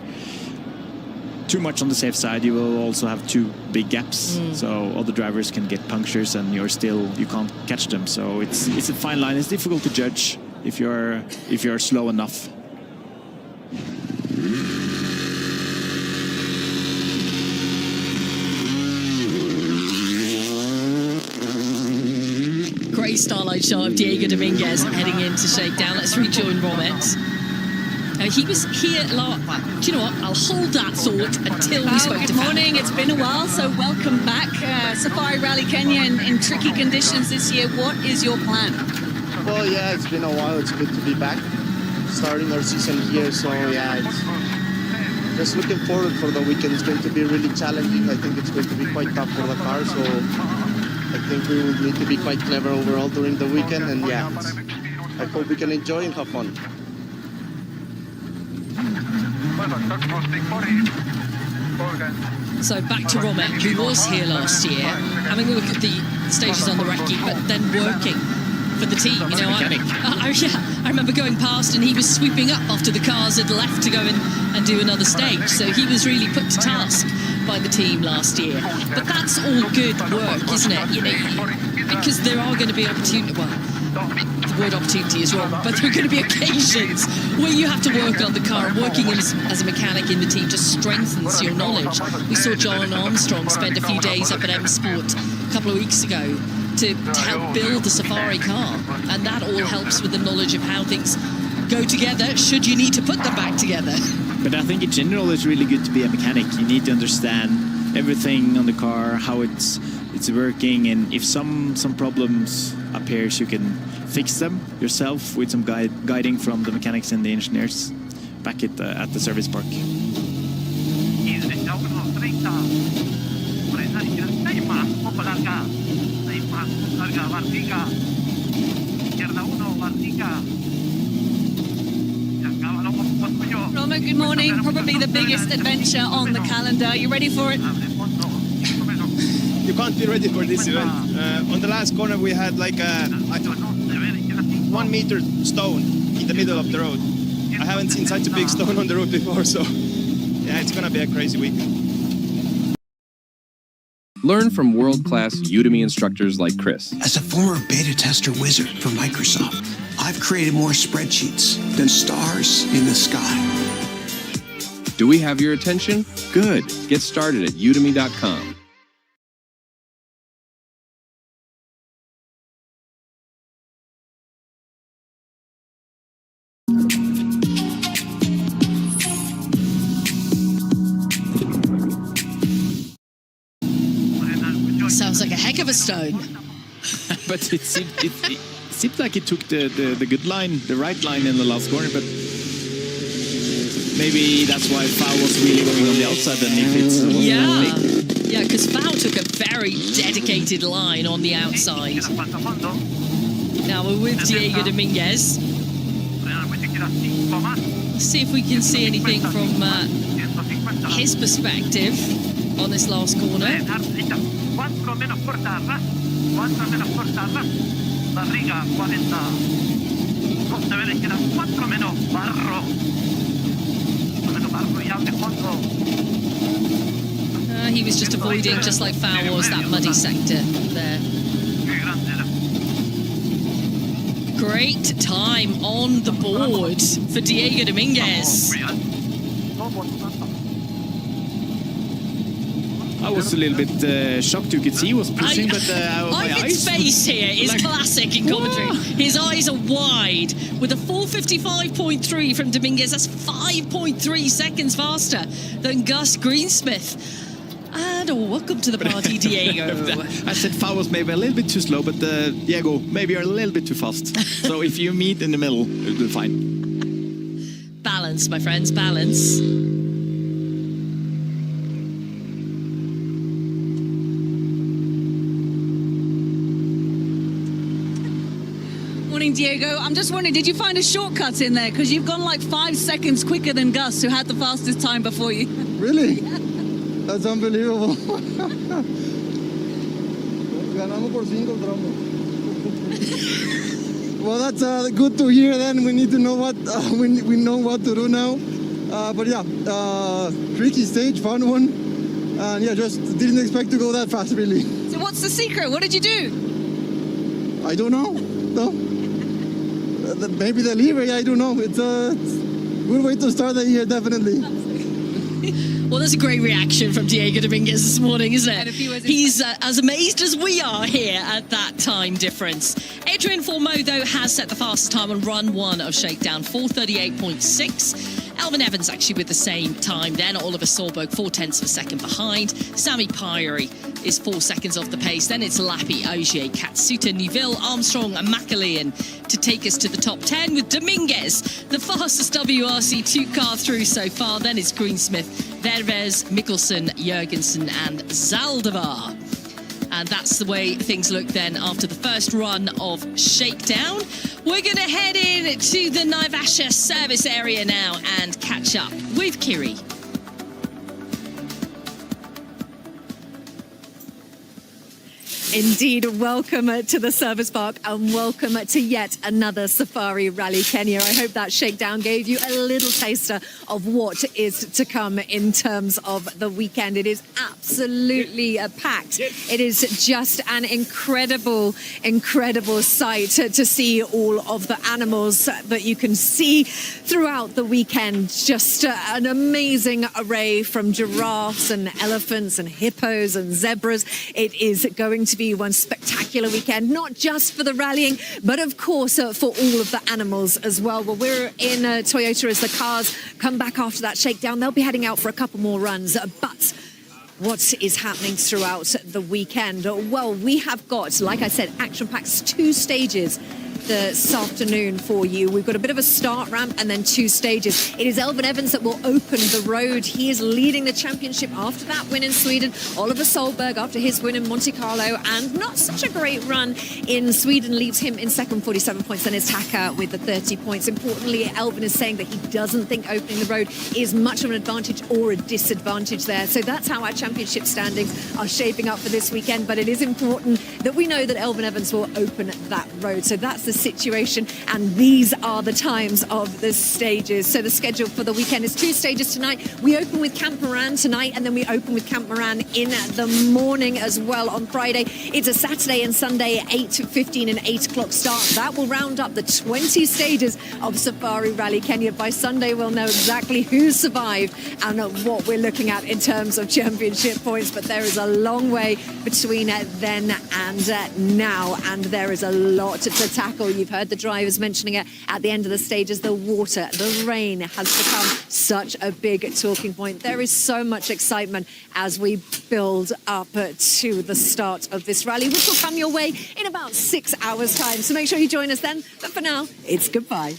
too much on the safe side, you will also have too big gaps. So other drivers can get punctures and you can't catch them. So it's a fine line. It's difficult to judge if you're slow enough.
Great starlight shot of Diego Dominguez heading into shakedown. Let's rejoin Romet. He was here last. Do you know what? I'll hold that thought until we spoke to
Good morning. It's been a while, so welcome back. Safari Rally Kenya in tricky conditions this year. What is your plan?
Well, yeah, it's been a while. It's good to be back, starting our season here. So yeah, it's just looking forward for the weekend. It's going to be really challenging. I think it's going to be quite tough for the car. So I think we will need to be quite clever overall during the weekend. And yeah, I hope we can enjoy and have fun.
So back to Romet, who was here last year, having a look at the stages on the recce, but then working for the team. You know, I remember going past and he was sweeping up after the cars had left to go and do another stage. So he was really put to task by the team last year. But that's all good work, isn't it? You know, because there are going to be opportunities. Well, the word opportunity is wrong, but there are going to be occasions where you have to work on the car. Working as a mechanic in the team just strengthens your knowledge. We saw John Armstrong spend a few days up at M Sport a couple of weeks ago to help build the Safari car, and that all helps with the knowledge of how things go together should you need to put them back together.
But I think in general it's really good to be a mechanic. You need to understand everything on the car, how it's working, and if some problems appears, you can fix them yourself with some guiding from the mechanics and the engineers back at the service park.
Roma, good morning. Probably the biggest adventure on the calendar. Are you ready for it?
You can't be ready for this event. On the last corner we had like a 1 meter stone in the middle of the road. I haven't seen such a big stone on the road before, so yeah, it's gonna be a crazy week.
Learn from world-class Udemy instructors like Chris.
As a former beta tester wizard for Microsoft, I've created more spreadsheets than stars in the sky.
Do we have your attention? Good. Get started at udemy.com.
Sounds like a heck of a stone.
But it seemed like it took the good line, the right line in the last corner, but maybe that's why Foul was really going on the outside and if it's
Yeah, because Foul took a very dedicated line on the outside. Now we're with Diego Dominguez. Let's see if we can see anything from his perspective on this last corner. He was just avoiding, just like Foul was, that muddy sector there. Great time on the board for Diego Dominguez.
I was a little bit shocked. You could see he was pushing, but
Ivan's face here is like, classic in commentary. Whoa. His eyes are wide with a 4:55.3 from Dominguez. That's 5.3 seconds faster than Gus Greensmith. Fernando, welcome to the party, Diego.
I said Fa was maybe a little bit too slow, but Diego, maybe you're a little bit too fast. So if you meet in the middle, it'll be fine.
Balance, my friends, balance.
Morning, Diego. I'm just wondering, did you find a shortcut in there? Because you've gone like 5 seconds quicker than Gus, who had the fastest time before you.
Really? That's unbelievable. Ganamos por 5 tramos. Well, that's good to hear. Then we need to know what we know what to do now. But yeah, tricky stage, fun one, and yeah, just didn't expect to go that fast, really.
So what's the secret? What did you do?
I don't know. No. Maybe the lever. I don't know. It's a good way to start the year, definitely.
Well, that's a great reaction from Diego Dominguez this morning, isn't it? He's as amazed as we are here at that time difference. Adrian Formeau, though, has set the fastest time on run 1 of Shakedown, 4:38.6. Elvin Evans actually with the same time then. Oliver Solberg 0.4 of a second behind. Sami Pyrie is 4 seconds off the pace. Then it's Lappi, Ogier, Katsuta, Neuville, Armstrong and Macalean to take us to the top 10 with Dominguez, the fastest WRC 2 car through so far. Then it's Greensmith, Verves, Mikkelsen, Jurgensen and Zaldivar. And that's the way things look then after the first run of Shakedown. We're going to head in to the Naivasha service area now and catch up with Kiri.
Indeed, welcome to the service park and welcome to yet another Safari Rally Kenya. I hope that shakedown gave you a little taster of what is to come in terms of the weekend. It is absolutely packed. It is just an incredible sight to see all of the animals that you can see throughout the weekend. Just an amazing array from giraffes and elephants and hippos and zebras. It is going to be one spectacular weekend, not just for the rallying, but of course for all of the animals as well. Well, we're in Toyota as the cars come back after that shakedown. They'll be heading out for a couple more runs, but what is happening throughout the weekend? Well, we have got, like I said, action-packed 2 stages this afternoon for you. We've got a bit of a start ramp and then 2 stages. It is Elvin Evans that will open the road. He is leading the championship after that win in Sweden. Oliver Solberg after his win in Monte Carlo and not such a great run in Sweden leaves him in second, 47 points. Then it's Taka with the 30 points. Importantly, Elvin is saying that he doesn't think opening the road is much of an advantage or a disadvantage there. So that's how our championship standings are shaping up for this weekend. But it is important that we know that Elvin Evans will open that road. So that's the situation, and these are the times of the stages. So the schedule for the weekend is 2 stages tonight. We open with Camp Moran tonight, and then we open with Camp Moran in the morning as well on Friday. It's a Saturday and Sunday 8:15 and 8 o'clock start. That will round up the 20 stages of Safari Rally Kenya. By Sunday, we'll know exactly who survived and what we're looking at in terms of championship points. But there is a long way between then and now, and there is a lot to tackle. You've heard the drivers mentioning it at the end of the stages. The water, the rain has become such a big talking point. There is so much excitement as we build up to the start of this rally, which will come your way in about 6 hours' time. So make sure you join us then. But for now, it's goodbye.